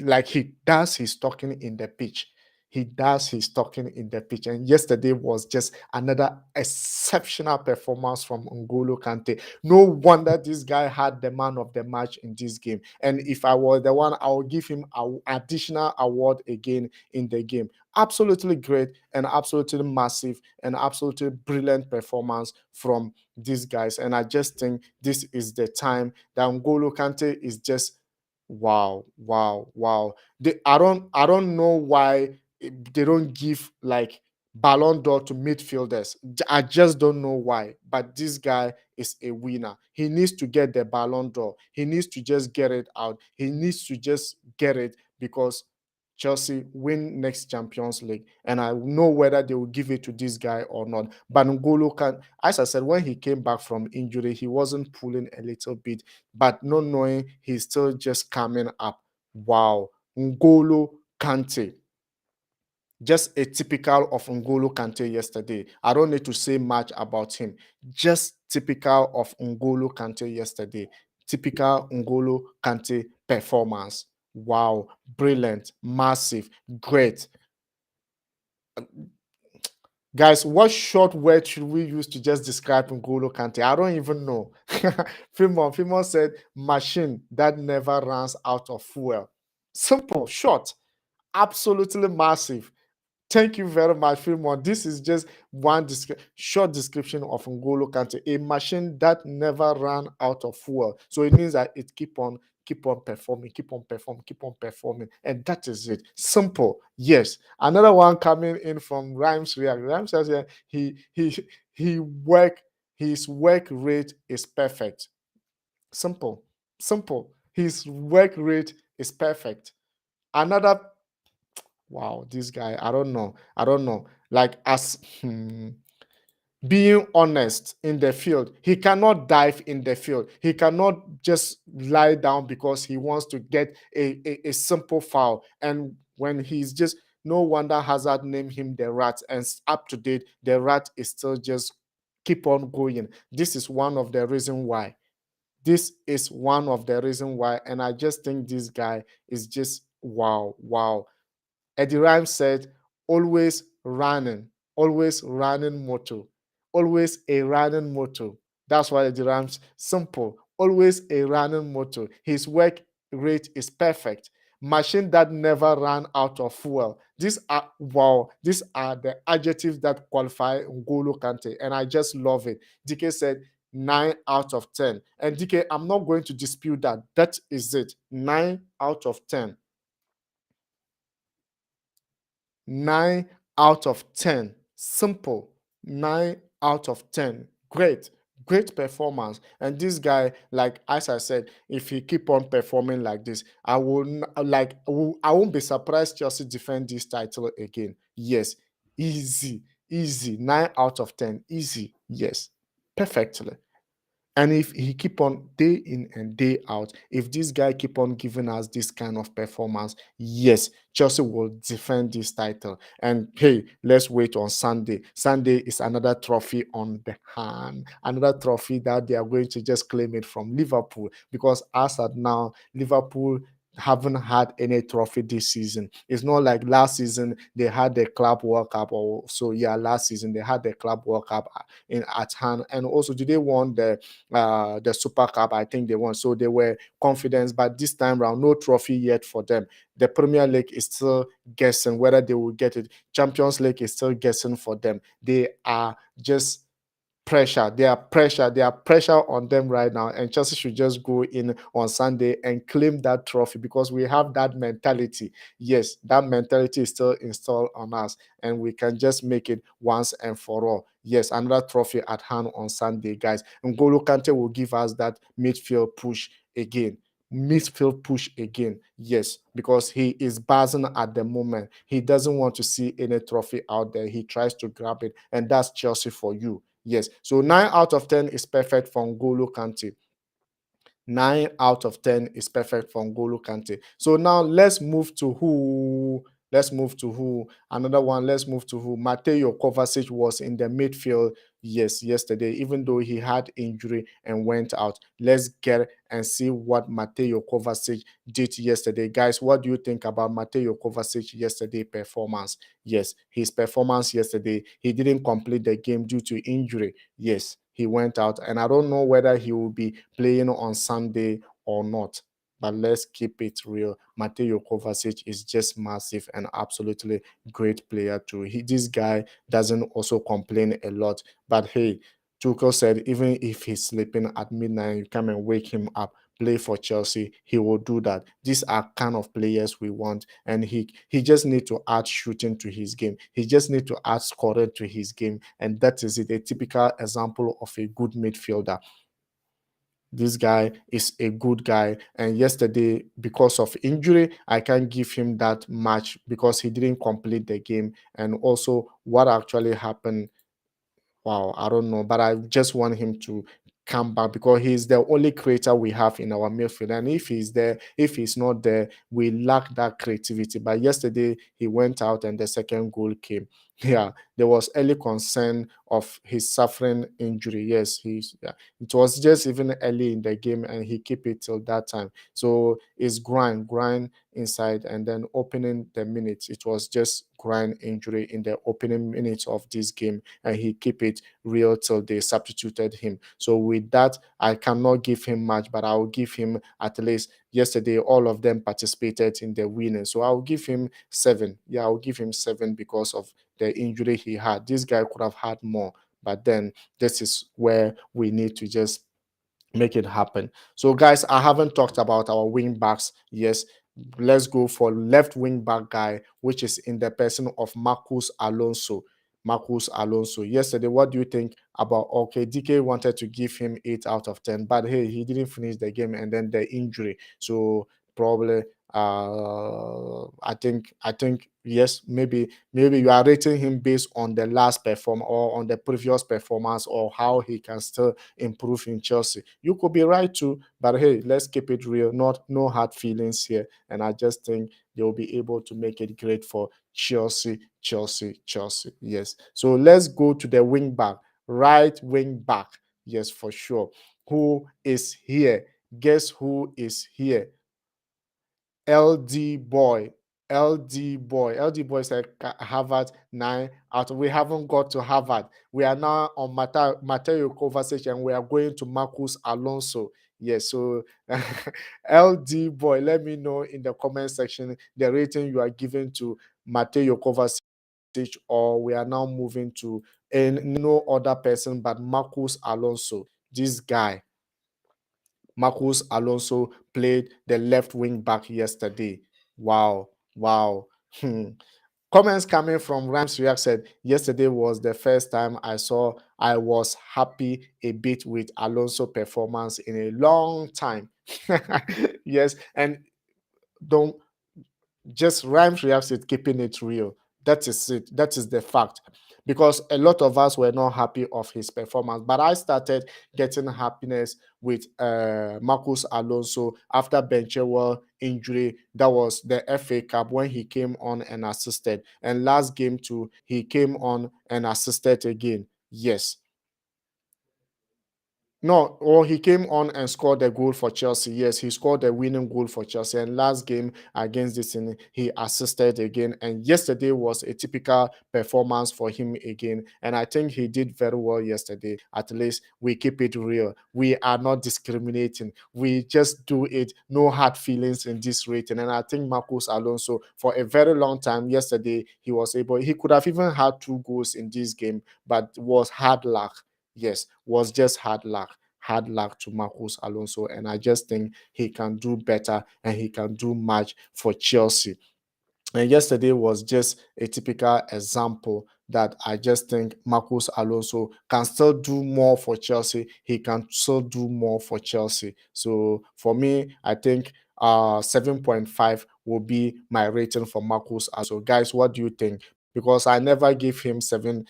like he does his talking in the pitch. He does his talking in the pitch. And yesterday was just another exceptional performance from N'Golo Kante. No wonder this guy had the man of the match in this game. And if I was the one, I would give him an additional award again in the game. Absolutely great and absolutely massive and absolutely brilliant performance from these guys. And I just think this is the time that N'Golo Kante is just wow. I don't know why they don't give like Ballon d'Or to midfielders. I just don't know why. But this guy is a winner. He needs to get the Ballon d'Or. He needs to just get it out. He needs to just get it, because Chelsea win next Champions League, and I know whether they will give it to this guy or not. But N'Golo can, as I said, when he came back from injury, he wasn't pulling a little bit, but not knowing he's still just coming up. Wow, N'Golo Kante. Just a typical of N'Golo Kante yesterday. I don't need to say much about him. Just typical of N'Golo Kante yesterday. typical N'Golo Kante performance. Wow, brilliant, massive, great. Guys, what short word should we use to just describe N'Golo Kante? I don't even know. Fimon said, machine that never runs out of fuel. Simple, short, absolutely massive. Thank you very much, Filmon. This is just one short description of N'Golo Kante, a machine that never ran out of fuel. So it means that it keep on performing, keep on performing, and that is it. Simple, yes. Another one coming in from Rhymes React. Rhymes says his work rate is perfect. Simple, simple. His work rate is perfect. Another, wow, this guy, I don't know. Like, as being honest in the field, he cannot dive in the field. He cannot just lie down because he wants to get a simple foul. And when he's just, no wonder Hazard named him the rat, and up to date, the rat is still just keep on going. This is one of the reasons why. This is one of the reasons why. And I just think this guy is just wow, wow. Eddie Rhymes said, always running motto, always a running motto. That's why Eddie Rhymes, simple, always a running motto. His work rate is perfect. Machine that never ran out of fuel. These are, wow, these are the adjectives that qualify N'Golo Kante, and I just love it. DK said 9 out of 10. And DK, I'm not going to dispute that. That is it. 9 out of 10. 9 out of 10. Simple. 9 out of 10. Great. Great performance. And this guy, like, as I said, if he keep on performing like this, I won't be surprised Chelsea defend this title again. Yes. Easy. 9 out of 10. Easy. Yes. Perfectly. And if he keep on day in and day out, if this guy keep on giving us this kind of performance, yes, Chelsea will defend this title. And hey, let's wait on Sunday. Sunday is another trophy on the hand, another trophy that they are going to just claim it from Liverpool, because as at now, Liverpool haven't had any trophy this season. It's not like last season they had the Club World Cup, or so. Yeah, last season they had the Club World Cup at hand, and also did they won the Super Cup? I think they won, so they were confident. But this time around, no trophy yet for them. The Premier League is still guessing whether they will get it. Champions League is still guessing for them. They are just pressure. They are pressure on them right now, and Chelsea should just go in on Sunday and claim that trophy, because we have that mentality. Yes, that mentality is still installed on us, and we can just make it once and for all. Yes, another trophy at hand on Sunday, guys. N'Golo Kante will give us that midfield push again. Yes, because he is buzzing at the moment. He doesn't want to see any trophy out there. He tries to grab it, and that's Chelsea for you. Yes, so 9 out of 10 is perfect for N'Golo Kante. 9 out of 10 is perfect for N'Golo Kante. So now let's move to who? Another one, let's move to who? Mateo Kovacic was in the midfield, yes, yesterday, even though he had injury and went out. Let's get and see what Mateo Kovacic did yesterday. Guys, what do you think about Mateo Kovacic yesterday performance? Yes, his performance yesterday, he didn't complete the game due to injury. Yes, he went out, and I don't know whether he will be playing on Sunday or not. But let's keep it real. Mateo Kovacic is just massive and absolutely great player too. This guy doesn't also complain a lot. But hey, Tuchel said even if he's sleeping at midnight, you come and wake him up, play for Chelsea, he will do that. These are kind of players we want, and he just need to add shooting to his game. He just need to add scoring to his game, and that is it. A typical example of a good midfielder. This guy is a good guy, and yesterday, because of injury, I can't give him that much because he didn't complete the game. And also what actually happened, wow, I don't know, but I just want him to come back, because he's the only creator we have in our midfield. And if he's not there, we lack that creativity. But yesterday he went out and the second goal came. Yeah, there was early concern of his suffering injury. Yes, it was just even early in the game, and he kept it till that time. So it's grind inside, and then opening the minutes, it was just grind injury in the opening minutes of this game, and he kept it real till they substituted him. So with that, I cannot give him much, but I will give him at least yesterday. All of them participated in the winning, so I'll give him 7. Yeah, I'll give him 7 because of the injury he had. This guy could have had more, but then this is where we need to just make it happen. So, guys, I haven't talked about our wing backs. Yes, let's go for left wing back guy, which is in the person of Marcos Alonso. Marcos Alonso. Yesterday, what do you think about? Okay, DK wanted to give him 8 out of 10, but hey, he didn't finish the game, and then the injury. So probably, I think yes, maybe you are rating him based on the last perform or on the previous performance, or how he can still improve in Chelsea. You could be right too, but hey, let's keep it real. Not no hard feelings here, and I just think they'll be able to make it great for Chelsea. Yes. So let's go to the wing back, right wing back. Yes, for sure. Who is here? Guess who is here? LD boy. LD boy said Harvard 9 out. We haven't got to Harvard. We are now on Mateo conversation. We are going to Marcos Alonso. Yes, so LD boy, let me know in the comment section the rating you are giving to Mateo Kovacic, or we are now moving to no other person but Marcos Alonso. This guy, Marcos Alonso, played the left wing back yesterday. Wow. Comments coming from Rams React said, yesterday was the first time I was happy a bit with Alonso performance in a long time. Yes, and don't just Rhymes Reacts it, keeping it real. That is it. That is the fact. Because a lot of us were not happy of his performance, but I started getting happiness with Marcos Alonso after Ben Chilwell injury. That was the FA Cup when he came on and assisted, and last game too he came on and assisted again. Yes, no, or he came on and scored the goal for Chelsea. Yes, he scored the winning goal for Chelsea. And last game against this team, he assisted again. And yesterday was a typical performance for him again. And I think he did very well yesterday. At least we keep it real. We are not discriminating. We just do it. No hard feelings in this rating. And I think Marcos Alonso, for a very long time yesterday, he could have even had 2 goals in this game, but was hard luck. Yes, was just hard luck to Marcos Alonso, and I just think he can do better and he can do much for Chelsea. And yesterday was just a typical example that I just think Marcos Alonso can still do more for Chelsea. He can still do more for Chelsea. So for me, I think 7.5 will be my rating for Marcos Alonso. Guys, what do you think? Because I never give him seven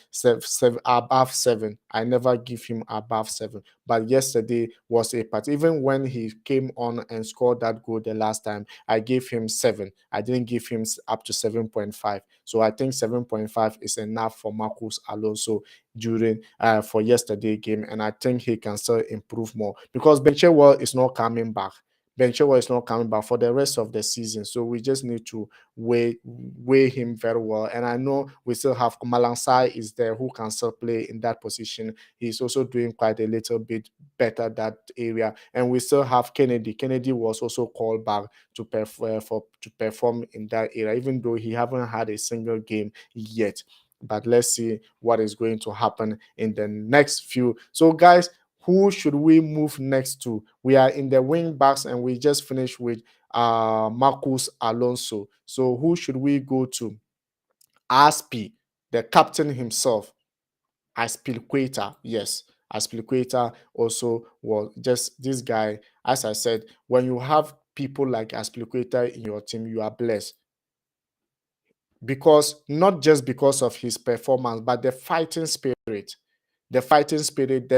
above 7. I never give him above 7. But yesterday was a part. Even when he came on and scored that goal the last time, I gave him 7. I didn't give him up to 7.5. So I think 7.5 is enough for Marcos Alonso during for yesterday game, and I think he can still improve more because Ben Chilwell is not coming back. Ben Chilwell is not coming back for the rest of the season, so we just need to weigh him very well. And I know we still have Malansai is there who can still play in that position. He's also doing quite a little bit better that area, and we still have Kennedy. Kennedy was also called back to perform in that area, even though he haven't had a single game yet. But let's see what is going to happen in the next few. So, guys, who should we move next to? We are in the wing backs, and we just finished with Marcos Alonso. So, who should we go to? Aspi, the captain himself. Aspilicueta, yes. Aspilicueta also was just this guy. As I said, when you have people like Aspilicueta in your team, you are blessed. Because not just because of his performance, but the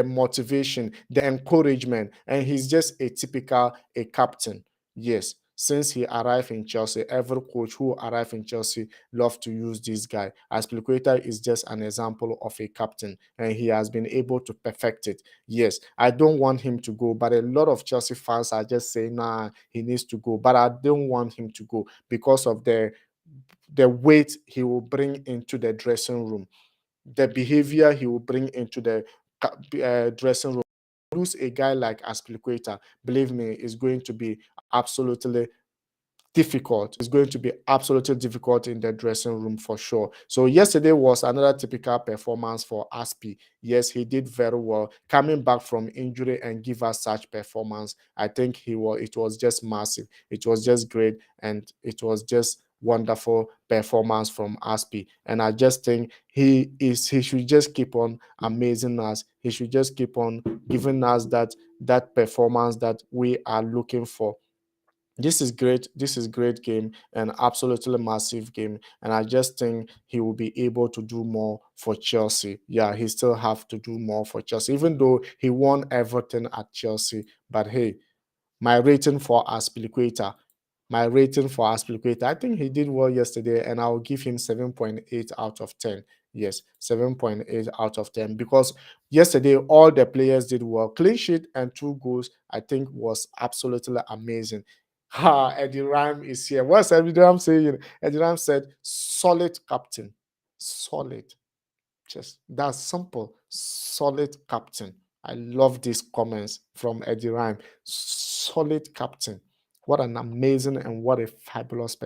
motivation, the encouragement, and he's just a typical captain. Yes. since he arrived in Chelsea, every coach who arrived in Chelsea love to use this guy. Aspilicueta is just an example of a captain, and he has been able to perfect it. Yes, I don't want him to go, but a lot of Chelsea fans are just saying, nah, he needs to go. But I don't want him to go because of the weight he will bring into the dressing room, the behavior he will bring into the dressing room. Lose a guy like Aspilicueta, believe me, is going to be absolutely difficult. It's going to be absolutely difficult in the dressing room for sure. So yesterday was another typical performance for Aspi. Yes, he did very well coming back from injury and give us such performance. I think it was just massive. It was just great, and it was just wonderful performance from Aspi. And I just think he should just keep on amazing us. He should just keep on giving us that performance that we are looking for. This is great. This is great game, and absolutely massive game. And I just think he will be able to do more for Chelsea. Yeah, he still have to do more for Chelsea, even though he won everything at Chelsea. But hey, my rating for Aspilicueta. I think he did well yesterday, and I'll give him 7.8 out of 10. Yes, 7.8 out of 10, because yesterday all the players did well. Clean sheet and 2 goals, I think, was absolutely amazing. Ha, Eddie Ram is here. What's Eddie Ram saying? Eddie Ram said, solid captain. Solid. Just that's simple. Solid captain. I love these comments from Eddie Rhyme. Solid captain. What an amazing and what a fabulous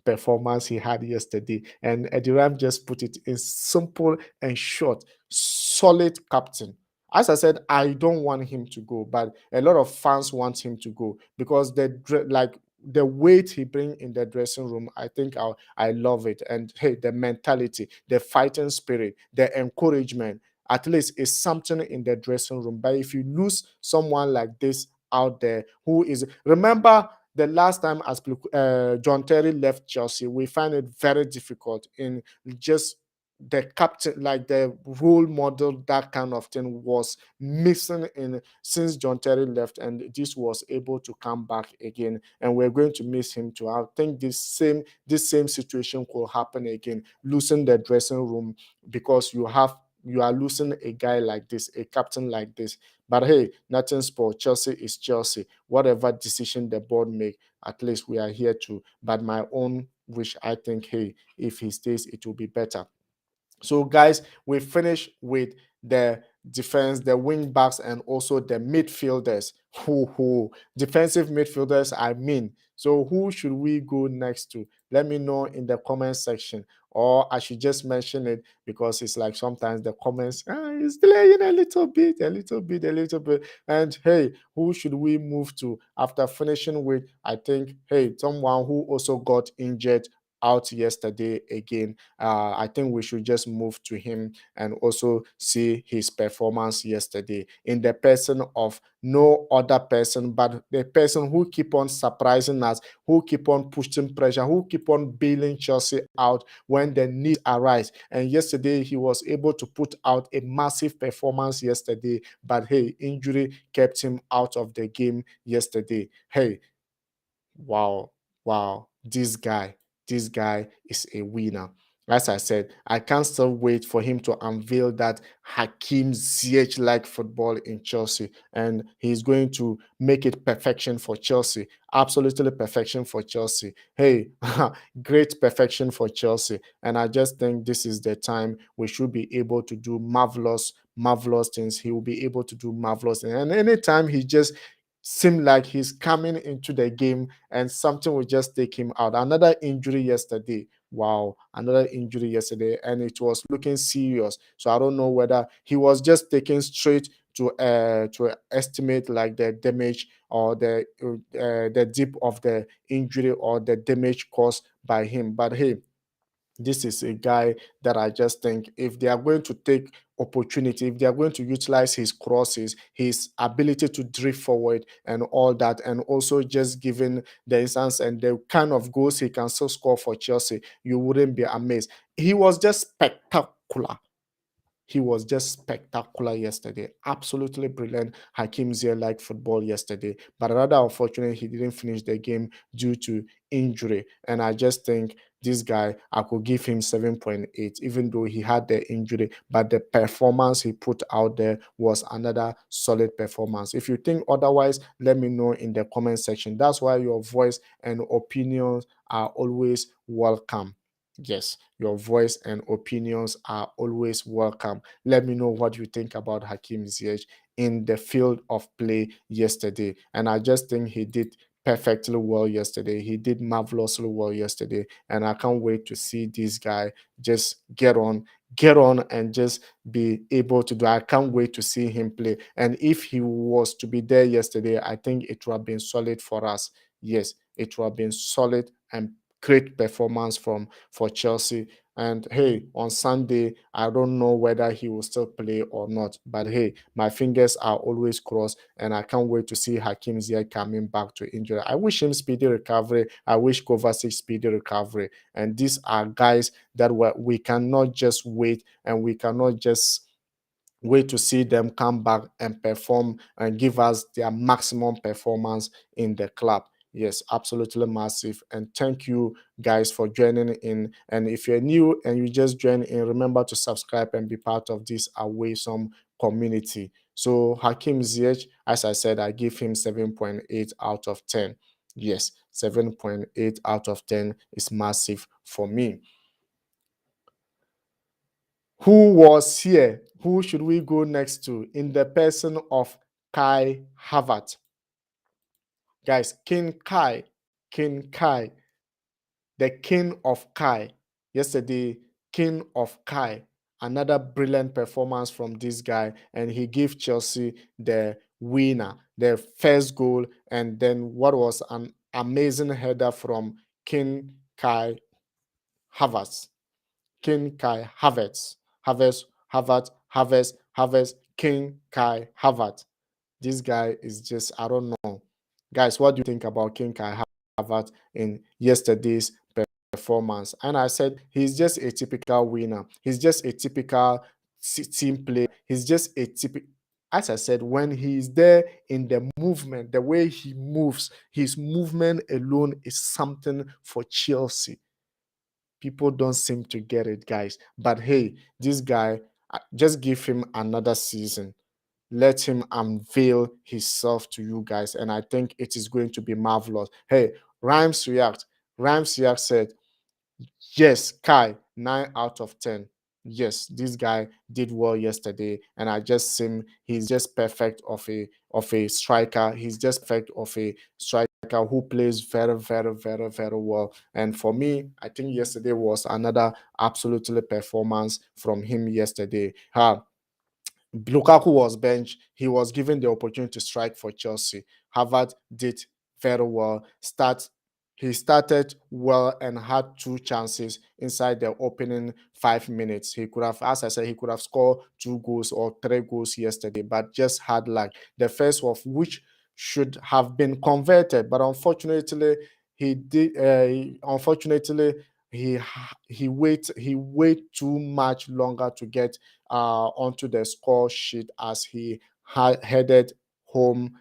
performance he had yesterday. And Eddie Rhyme just put it in simple and short. Solid captain. As I said, I don't want him to go, but a lot of fans want him to go because the weight he bring in the dressing room, I think I love it. And hey, the mentality, the fighting spirit, the encouragement, at least is something in the dressing room. But if you lose someone like this out there, who is, remember the last time as John Terry left Chelsea, we find it very difficult in just the captain, like the role model, that kind of thing was missing in since John Terry left, and this was able to come back again, and we're going to miss him too. I think this same situation could happen again, losing the dressing room because you are losing a guy like this, a captain like this. But hey, nothing sport. Chelsea is Chelsea. Whatever decision the board make, at least we are here to. But my own wish, I think, hey, if he stays, it will be better. So, guys, we finish with the defense, the wing backs, and also the midfielders. Who defensive midfielders, I mean. So, who should we go next to? Let me know in the comment section, or I should just mention it because it's like sometimes the comments is delaying a little bit, a little bit, a little bit. And hey, who should we move to after finishing with? I think, hey, someone who also got injured out yesterday again. I think we should just move to him and also see his performance yesterday in the person of no other person but the person who keep on surprising us, who keep on pushing pressure, who keep on bailing Chelsea out when the need arise. And yesterday he was able to put out a massive performance yesterday, but hey, injury kept him out of the game yesterday. Hey, wow, wow, this guy is a winner. As I said, I can't still wait for him to unveil that Hakim Ziyech like football in Chelsea, and he's going to make it perfection for Chelsea. Absolutely perfection for Chelsea. Hey, great perfection for Chelsea. And I just think this is the time we should be able to do marvelous things. He will be able to do marvelous things. And anytime he just seemed like he's coming into the game and something will just take him out. Another injury yesterday. Wow, another injury yesterday, and it was looking serious. So I don't know whether he was just taken straight to estimate like the damage or the depth of the injury or the damage caused by him. But hey, this is a guy that I just think if they are going to take opportunity, if they are going to utilize his crosses, his ability to drift forward and all that, and also just given the instance and the kind of goals he can still score for Chelsea, you wouldn't be amazed. He was just spectacular. He was just spectacular yesterday. Absolutely brilliant. Hakim Ziyech liked football yesterday, but rather unfortunately, he didn't finish the game due to injury. And I just think this guy, I could give him 7.8, even though he had the injury, but the performance he put out there was another solid performance. If you think otherwise, let me know in the comment section. That's why your voice and opinions are always welcome. Yes, your voice and opinions are always welcome. Let me know what you think about Hakim Ziyech in the field of play yesterday. And I just think he did perfectly well yesterday. He did marvelously well yesterday. And I can't wait to see this guy just get on and just be able to do. I can't wait to see him play. And if he was to be there yesterday, I think it would have been solid for us. Yes, it would have been solid and great performance for Chelsea. And hey, on Sunday, I don't know whether he will still play or not. But hey, my fingers are always crossed, and I can't wait to see Hakim Ziyech coming back to injury. I wish him speedy recovery. I wish Kovacic speedy recovery. And these are guys that we cannot just wait, and we cannot just wait to see them come back and perform and give us their maximum performance in the club. Yes, absolutely massive. And thank you guys for joining in. And if you're new and you just join in, remember to subscribe and be part of this awesome community. So Hakim Ziyech, as I said, I give him 7.8 out of 10. Yes, 7.8 out of 10 is massive for me. Who was here? Who should we go next to in the person of Kai Havertz? Guys, King Kai, the king of Kai. Yesterday, king of Kai. Another brilliant performance from this guy, and he gave Chelsea the winner, the first goal, and then what was an amazing header from King Kai Havertz. King Kai Havertz. Havertz. King Kai Havertz. This guy is just, I don't know. Guys, what do you think about King Kai Havertz in yesterday's performance? And I said, he's just a typical winner. He's just a typical team player. He's just a typical, as I said, when he's there in the movement, the way he moves, his movement alone is something for Chelsea. People don't seem to get it, guys. But hey, this guy, just give him another season. Let him unveil himself to you guys. And I think it is going to be marvelous. Hey, Rhymes React. Rhymes React said, yes, Kai, 9 out of 10. Yes, this guy did well yesterday, and I just see him. He's just perfect of a striker. He's just perfect of a striker who plays very, very, very, very well. And for me, I think yesterday was another absolutely performance from him yesterday. Lukaku was benched. He was given the opportunity to strike for Chelsea. Havertz did very well. He started well and had 2 chances inside the opening 5 minutes. He could have, as I said, he could have scored 2 goals or 3 goals yesterday, but just had luck. The first of which should have been converted, but unfortunately, he did. Unfortunately, he wait too much longer to get onto the score sheet as he headed home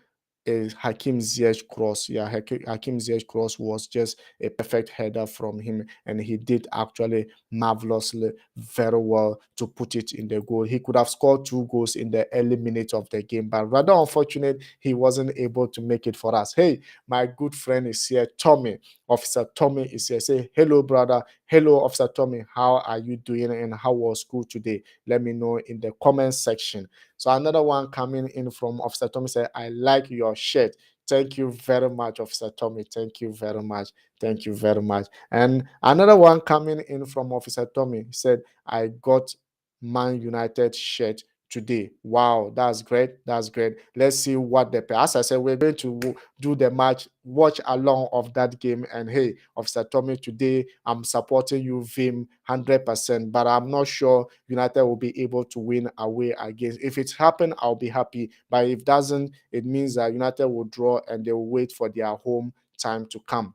a Hakim Ziyech cross. Yeah, Hakim Ziyech cross was just a perfect header from him, and he did actually marvelously, very well to put it in the goal. He could have scored 2 goals in the early minutes of the game, but rather unfortunate he wasn't able to make it for us. Hey, my good friend is here, Tommy. Officer Tommy is here. Say hello, brother. Hello, Officer Tommy. How are you doing, and how was school today? Let me know in the comment section. So another one coming in from Officer Tommy said, I like your shirt. Thank you very much, Officer Tommy. Thank you very much. Thank you very much. And another one coming in from Officer Tommy said, I got Man United shirt today. Wow, that's great. That's great. Let's see what the, as I said, we're going to do the match, watch along of that game. And hey, Officer Tommy, today I'm supporting you, Vim, 100%, but I'm not sure United will be able to win away against. If it's happened, I'll be happy. But if it doesn't, it means that United will draw and they will wait for their home time to come.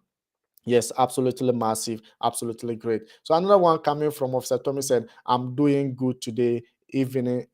Yes, absolutely massive, absolutely great. So another one coming from Officer Tommy said, I'm doing good today even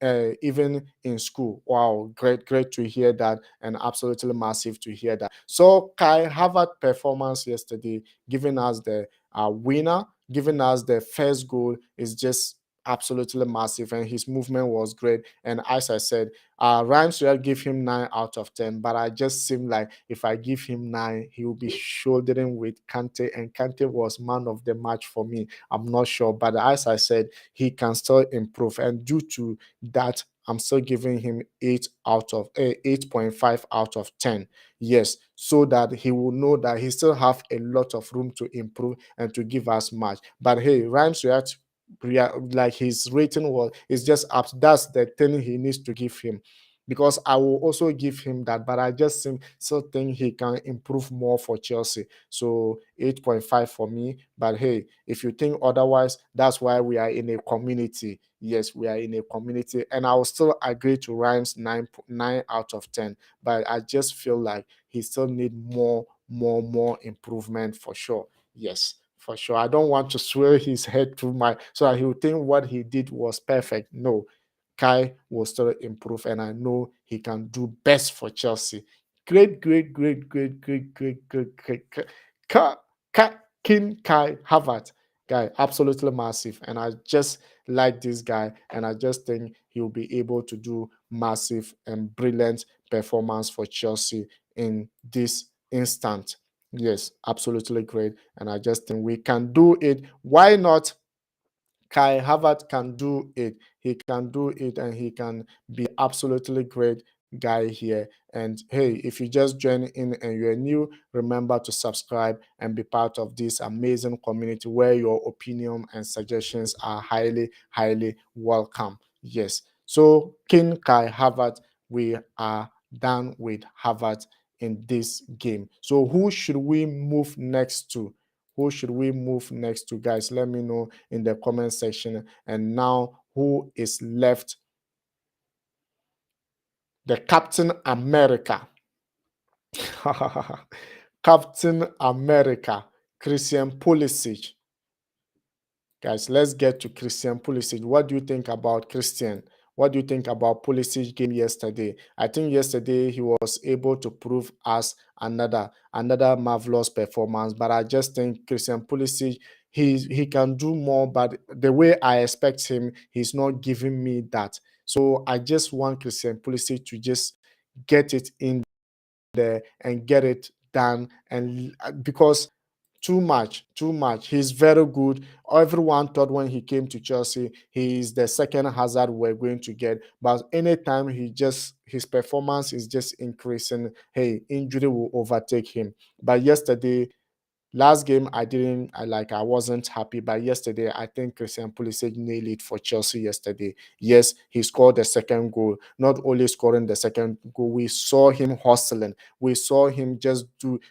in school. Wow, great to hear that, and absolutely massive to hear that. So Kai Havertz performance yesterday, giving us the winner, giving us the first goal, is just absolutely massive, and his movement was great. And as I said, Rhymes will give him 9 out of 10, but I just seem like if I give him 9, he will be shouldering with Kante, and Kante was man of the match for me. I'm not sure, but as I said, he can still improve, and due to that, I'm still giving him 8.5 out of 10. Yes, so that he will know that he still have a lot of room to improve and to give us much. But hey, Rhymes react like his rating was is just up. That's the thing he needs to give him, because I will also give him that, but I just still think he can improve more for Chelsea. So 8.5 for me. But hey, if you think otherwise, that's why we are in a community. Yes, we are in a community, and I will still agree to Rhymes 9 out of 10. But I just feel like he still need more improvement for sure. Yes, for sure. I don't want to swear his head through my so that he will think what he did was perfect. No, Kai will still improve, and I know he can do best for Chelsea. Great. King Kai Havertz, guy, absolutely massive. And I just like this guy, and I just think he'll be able to do massive and brilliant performance for Chelsea in this instant. Yes, absolutely great. And I just think we can do it. Why not? Kai Havertz can do it. He can do it, and he can be absolutely great guy here. And hey, if you just join in and you're new, remember to subscribe and be part of this amazing community where your opinion and suggestions are highly welcome. Yes. So King Kai Havertz, we are done with Havertz in this game. So who should we move next to? Who should we move next to, guys? Let me know in the comment section. And now, who is left? The Captain America. Captain America, Christian Pulisic. Guys, let's get to Christian Pulisic. What do you think about Christian? What do you think about Pulisic game yesterday? I think yesterday he was able to prove us another marvelous performance. But I just think Christian Pulisic, he can do more. But the way I expect him, he's not giving me that. So I just want Christian Pulisic to just get it in there and get it done. And because too much. He's very good. Everyone thought when he came to Chelsea, he's the second Hazard we're going to get. But anytime his performance is just increasing, hey, injury will overtake him. But yesterday, last game, I wasn't happy, but yesterday I think Christian Pulisic nailed it for Chelsea yesterday. Yes, he scored the second goal. Not only scoring the second goal, we saw him hustling. We saw him just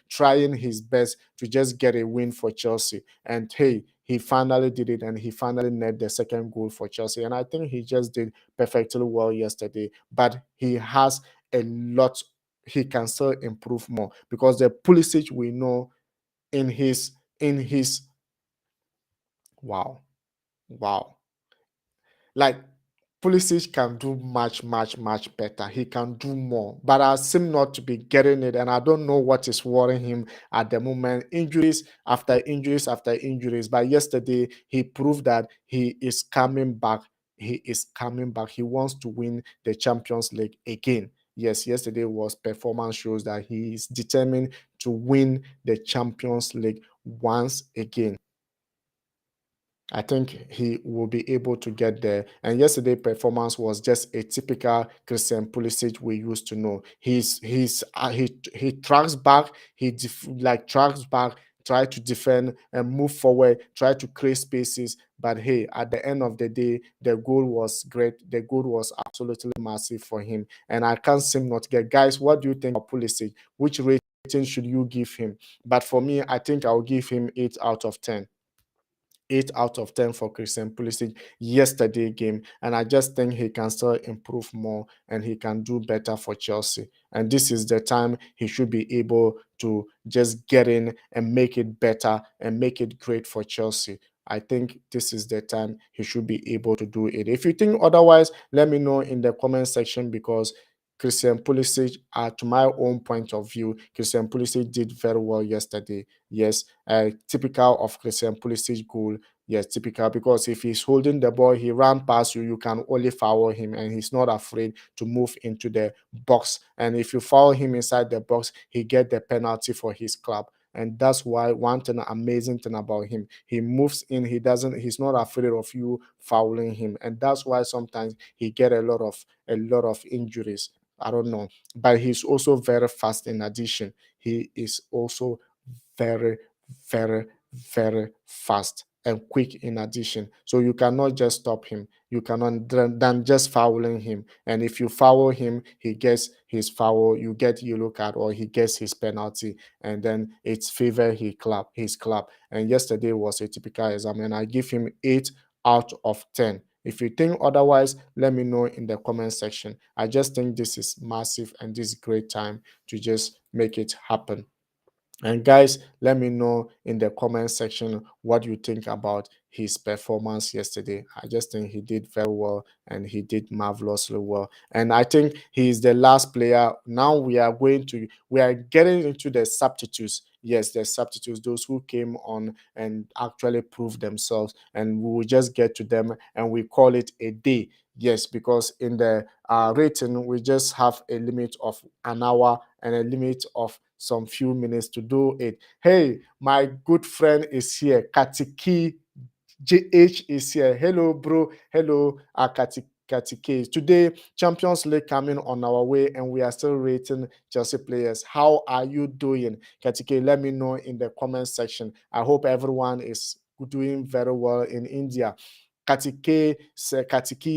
trying his best to just get a win for Chelsea. And hey, he finally did it, and he finally nailed the second goal for Chelsea. And I think he just did perfectly well yesterday. But he has a lot. He can still improve more, because the Pulisic we know in his wow, wow, like Pulisic can do much better. He can do more, but I seem not to be getting it, and I don't know what is worrying him at the moment. Injuries after injuries after injuries. But yesterday he proved that he is coming back. He is coming back. He wants to win the Champions League again. Yes, yesterday was performance shows that he is determined to win the Champions League once again. I think he will be able to get there. And yesterday' performance was just a typical Christian Pulisic we used to know. He tracks back, tracks back, try to defend and move forward, try to create spaces. But hey, at the end of the day, the goal was great. The goal was absolutely massive for him. And I can't seem not to get. Guys, what do you think of Pulisic? Which rating should you give him? But for me, I think I'll give him 8 out of 10. 8 out of 10 for Christian Pulisic yesterday game, and I just think he can still improve more and he can do better for Chelsea. And this is the time he should be able to just get in and make it better and make it great for Chelsea. I think this is the time he should be able to do it. If you think otherwise, let me know in the comment section, because Christian Pulisic, to my own point of view, Christian Pulisic did very well yesterday. Yes, typical of Christian Pulisic goal. Yes, typical, because if he's holding the ball, he ran past you, you can only foul him, and he's not afraid to move into the box. And if you foul him inside the box, he get the penalty for his club. And that's why one thing, amazing thing about him, he moves in, he's not afraid of you fouling him. And that's why sometimes he get a lot of injuries. I don't know. But he's also very fast in addition. He is also very, very, very fast and quick in addition. So you cannot just stop him. You cannot than just fouling him. And if you foul him, he gets his foul, you get yellow card, or he gets his penalty, and then it's favor his club. And yesterday was a typical exam, and I give him 8 out of 10. If you think otherwise, let me know in the comment section. I just think this is massive, and this is great time to just make it happen. And guys, let me know in the comment section what you think about his performance yesterday. I just think he did very well, and he did marvelously well. And I think he is the last player. Now we are getting into the substitutes. Yes, the substitutes, those who came on and actually proved themselves. And we will just get to them, and we call it a day. Yes, because in the rating, we just have a limit of an hour and a limit of some few minutes to do it. Hey, my good friend is here. Katiki JH is here. Hello, bro. Hello, Katiki. Today, Champions League coming on our way, and we are still rating Chelsea players. How are you doing, Katiki? Let me know in the comment section. I hope everyone is doing very well in India. Katiki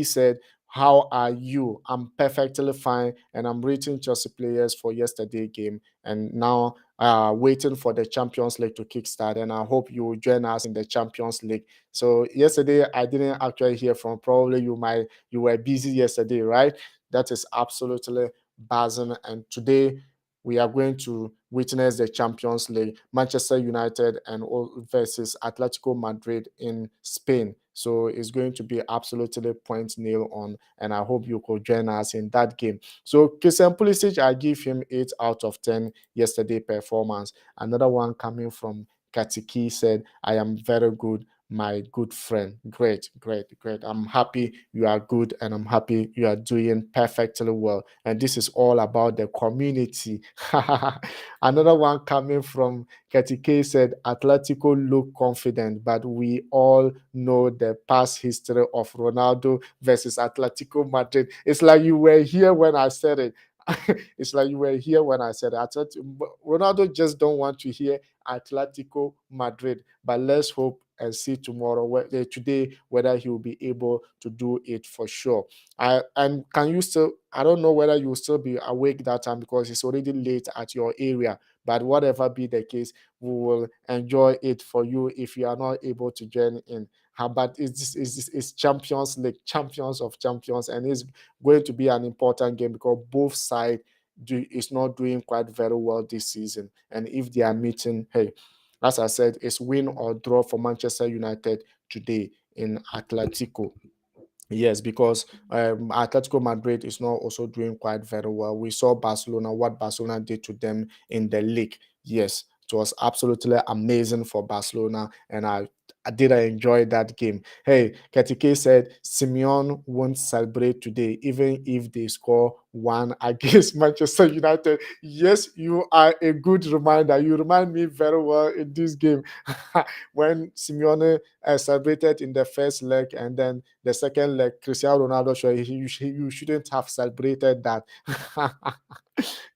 said, how are you? I'm perfectly fine, and I'm rating Chelsea players for yesterday game, and now waiting for the Champions League to kickstart. And I hope you will join us in the Champions League. So yesterday I didn't actually hear from. Probably you were busy yesterday, right? That is absolutely buzzing. And today we are going to witness the Champions League, Manchester United and versus Atletico Madrid in Spain. So it's going to be absolutely point nil on, and I hope you could join us in that game. So Christian Pulisic, I give him 8 out of 10 yesterday performance. Another one coming from Katiki said, I am very good, my good friend. Great, great, great. I'm happy you are good, and I'm happy you are doing perfectly well. And this is all about the community. Another one coming from Ketike said, Atletico look confident, but we all know the past history of Ronaldo versus Atletico Madrid. It's like you were here when I said it. It's like you were here when I said it. Ronaldo just don't want to hear Atletico Madrid, but let's hope and see tomorrow, today, whether he will be able to do it for sure. And can you still? I don't know whether you will still be awake that time, because it's already late at your area. But whatever be the case, we will enjoy it for you if you are not able to join in. But it's Champions League, champions of champions, and it's going to be an important game, because both sides is not doing quite very well this season. And if they are meeting, hey, as I said, it's win or draw for Manchester United today in Atletico. Yes, because Atletico Madrid is not also doing quite very well. We saw Barcelona, what Barcelona did to them in the league. Yes, it was absolutely amazing for Barcelona, and I did enjoy that game. Hey, Ketike said Simeone won't celebrate today, even if they score one against Manchester United. Yes, you are a good reminder. You remind me very well in this game when Simeone celebrated in the first leg, and then the second leg, Cristiano Ronaldo showed you shouldn't have celebrated that.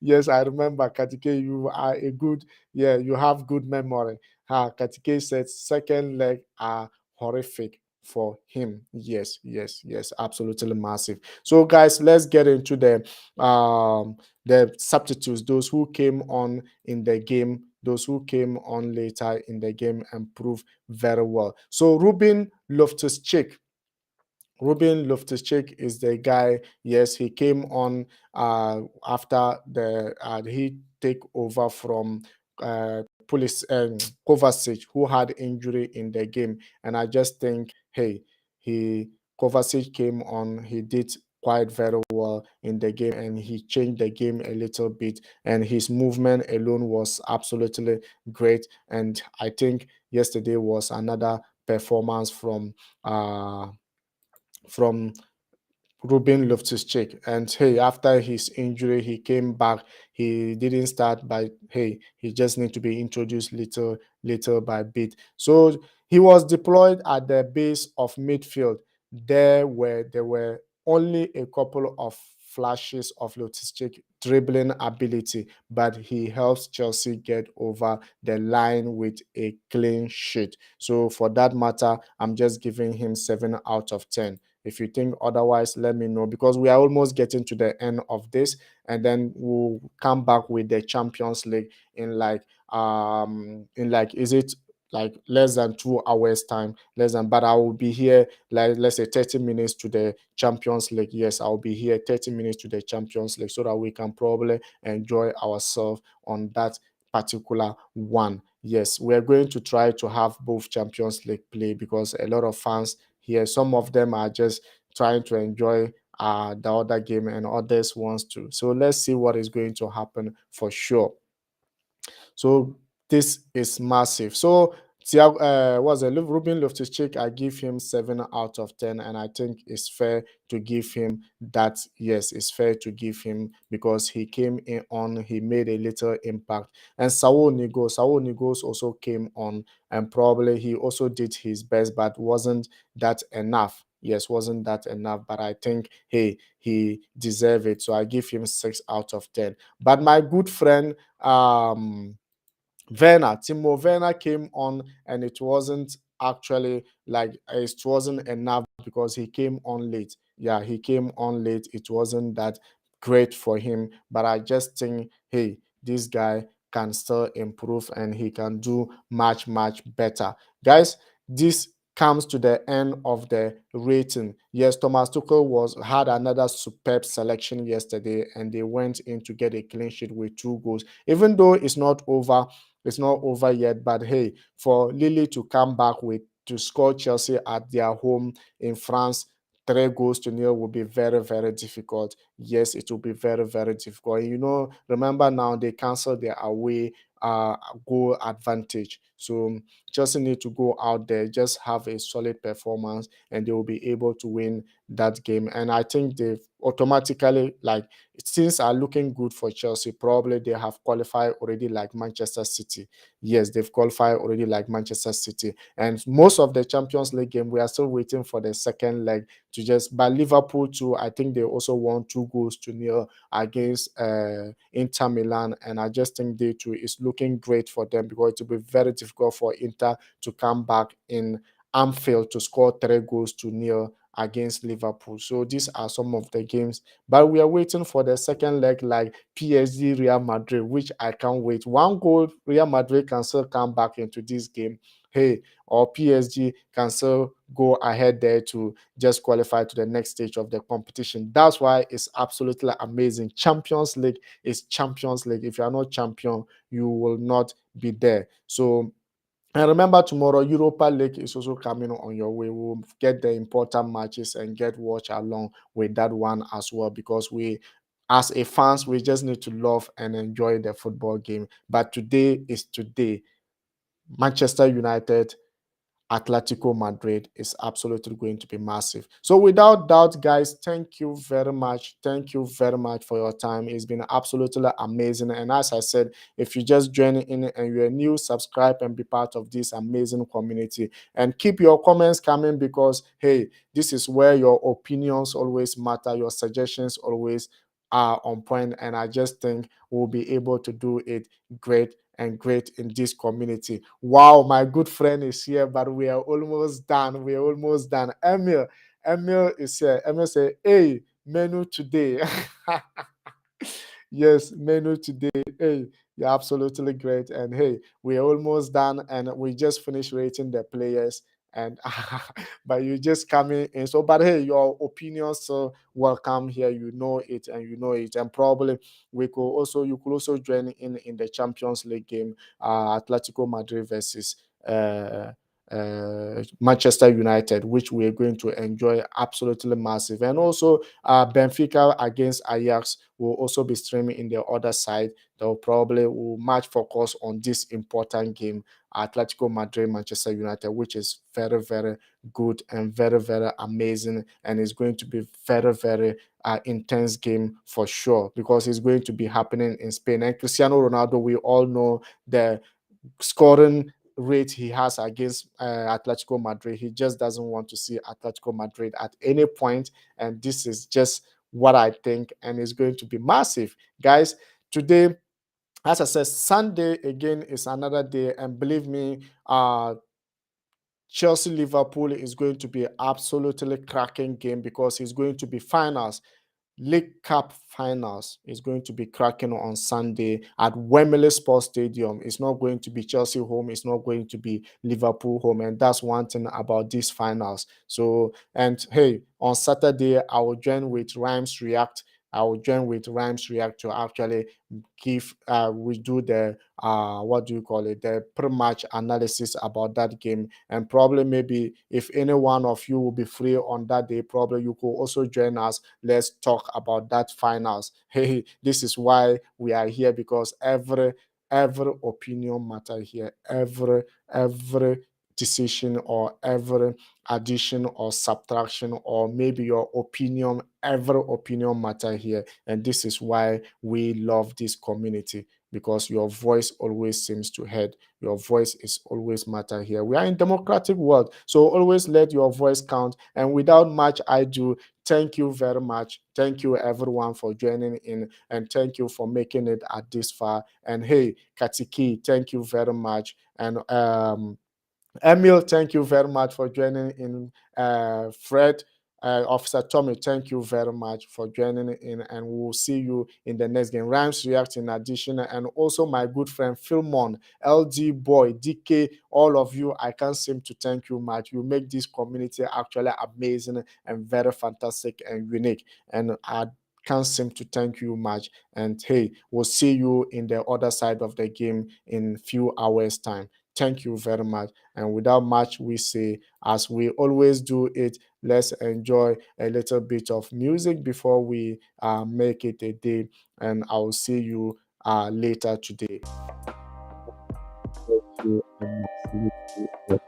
Yes, I remember, Katike. You are a good, yeah, you have good memory. Katike said second leg are horrific for him. Yes, yes, yes, absolutely massive. So, guys, let's get into the substitutes, those who came on in the game, those who came on later in the game and proved very well. So, Ruben Loftus-Cheek is the guy. Yes, he came on after he take over from Kovacic, who had injury in the game. And I just think, hey, Kovacic came on, he did quite very well in the game, and he changed the game a little bit, and his movement alone was absolutely great. And I think yesterday was another performance from Ruben Loftus-Cheek. And hey, after his injury, he came back. He didn't start by, hey, he just need to be introduced little by bit. So he was deployed at the base of midfield. There were only a couple of flashes of Loftus-Cheek dribbling ability, but he helps Chelsea get over the line with a clean sheet. So for that matter, I'm just giving him 7 out of 10. If you think otherwise, let me know, because we are almost getting to the end of this, and then we'll come back with the Champions League in like is it like less than 2 hours time, but I will be here, like, let's say 30 minutes to the Champions League. Yes, I'll be here 30 minutes to the Champions League, so that we can probably enjoy ourselves on that particular one. Yes, we're going to try to have both Champions League play, because a lot of fans here, some of them are just trying to enjoy the other game, and others wants to. So let's see what is going to happen for sure. So this is massive. So Tiago, Ruben Loftus-Cheek, I give him 7 out of 10, and I think it's fair to give him that. Yes, it's fair to give him, because he came in on, he made a little impact. And Saul Nigos also came on, and probably he also did his best, but wasn't that enough. Yes, wasn't that enough, but I think, hey, he deserved it. So I give him 6 out of 10. But my good friend, Timo Werner came on, and it wasn't actually like, it wasn't enough, because he came on late. Yeah, he came on late. It wasn't that great for him, but I just think, hey, this guy can still improve, and he can do much better. Guys, this comes to the end of the rating. Yes, Thomas Tuchel had another superb selection yesterday, and they went in to get a clean sheet with 2 goals. Even though it's not over yet, but hey, for Lille to come back to score Chelsea at their home in France 3 goals to 0 will be very, very difficult. Yes, it will be very, very difficult. Remember now, they canceled their away goal advantage. So Chelsea need to go out there, just have a solid performance, and they will be able to win that game. And I think they've automatically, like, things are looking good for Chelsea. Probably they have qualified already, like Manchester City. Yes, they've qualified already, like Manchester City. And most of the Champions League game, we are still waiting for the second leg but Liverpool too, I think they also won 2 goals to 0 against Inter Milan. And I just think they too is looking great for them, because it will be very difficult for Inter to come back in Anfield to score 3 goals to 0 against Liverpool. So these are some of the games, but we are waiting for the second leg, like PSG Real Madrid, which I can't wait. 1 goal, Real Madrid can still come back into this game, hey, or PSG can still go ahead there to just qualify to the next stage of the competition. That's why it's absolutely amazing. Champions League is Champions League. If you are not champion, you will not be there. So, and remember, tomorrow, Europa League is also coming on your way. We'll get the important matches and get watch along with that one as well, because as a fans, we just need to love and enjoy the football game. But today is today. Manchester United, Atletico Madrid is absolutely going to be massive. So without doubt, guys, thank you very much. Thank you very much for your time. It's been absolutely amazing. And as I said, if you just join in and you're new, subscribe and be part of this amazing community. And keep your comments coming, because, hey, this is where your opinions always matter. Your suggestions always are on point. And I just think we'll be able to do it great in this community. Wow, my good friend is here, but we are almost done. Emil is here. Emil say, hey, menu today. Yes, menu today. Hey, you're absolutely great. And hey, we're almost done, and we just finished rating the players. and but you just coming in. So, but hey, your opinions so welcome here. You know it, and you know it, and probably you could also join in the Champions League game, Atletico Madrid versus Manchester United, which we are going to enjoy absolutely massive. And also Benfica against Ajax will also be streaming in the other side. They'll probably will much focus on this important game, Atletico Madrid, Manchester United, which is very, very good and very, very amazing. And it's going to be very, very intense game for sure, because it's going to be happening in Spain. And Cristiano Ronaldo, we all know the scoring rate he has against Atletico Madrid. He just doesn't want to see Atletico Madrid at any point, and this is just what I think, and it's going to be massive, guys. Today, as I said, Sunday again is another day, and believe me, Chelsea Liverpool is going to be absolutely cracking game, because it's going to be finals. League Cup finals is going to be cracking on Sunday at Wembley Sports Stadium. It's not going to be Chelsea home. It's not going to be Liverpool home. And that's one thing about these finals. So, and hey, on Saturday, I will join with Rhymes React. I will join with Rhymes React to actually give, we do the, what do you call it, the pre-match analysis about that game. And probably maybe if any one of you will be free on that day, probably you could also join us. Let's talk about that finals. Hey, this is why we are here, because every opinion matter here, every decision or every addition or subtraction, or maybe your opinion, every opinion matter here. And this is why we love this community, because your voice always seems to head. Your voice is always matter here. We are in democratic world, so always let your voice count. And without much ado, thank you very much. Thank you everyone for joining in, and thank you for making it at this far. And hey, Katiki, thank you very much. And Emil, thank you very much for joining in. Fred, Officer Tommy, thank you very much for joining in, and we'll see you in the next game. Rhymes React in addition, and also my good friend Philmon, LD Boy, DK, all of you, I can't seem to thank you much. You make this community actually amazing and very fantastic and unique, and I can't seem to thank you much. And hey, we'll see you in the other side of the game in few hours time. Thank you very much. And without much we say, as we always do it, let's enjoy a little bit of music before we make it a day. And I'll see you later today. Thank you.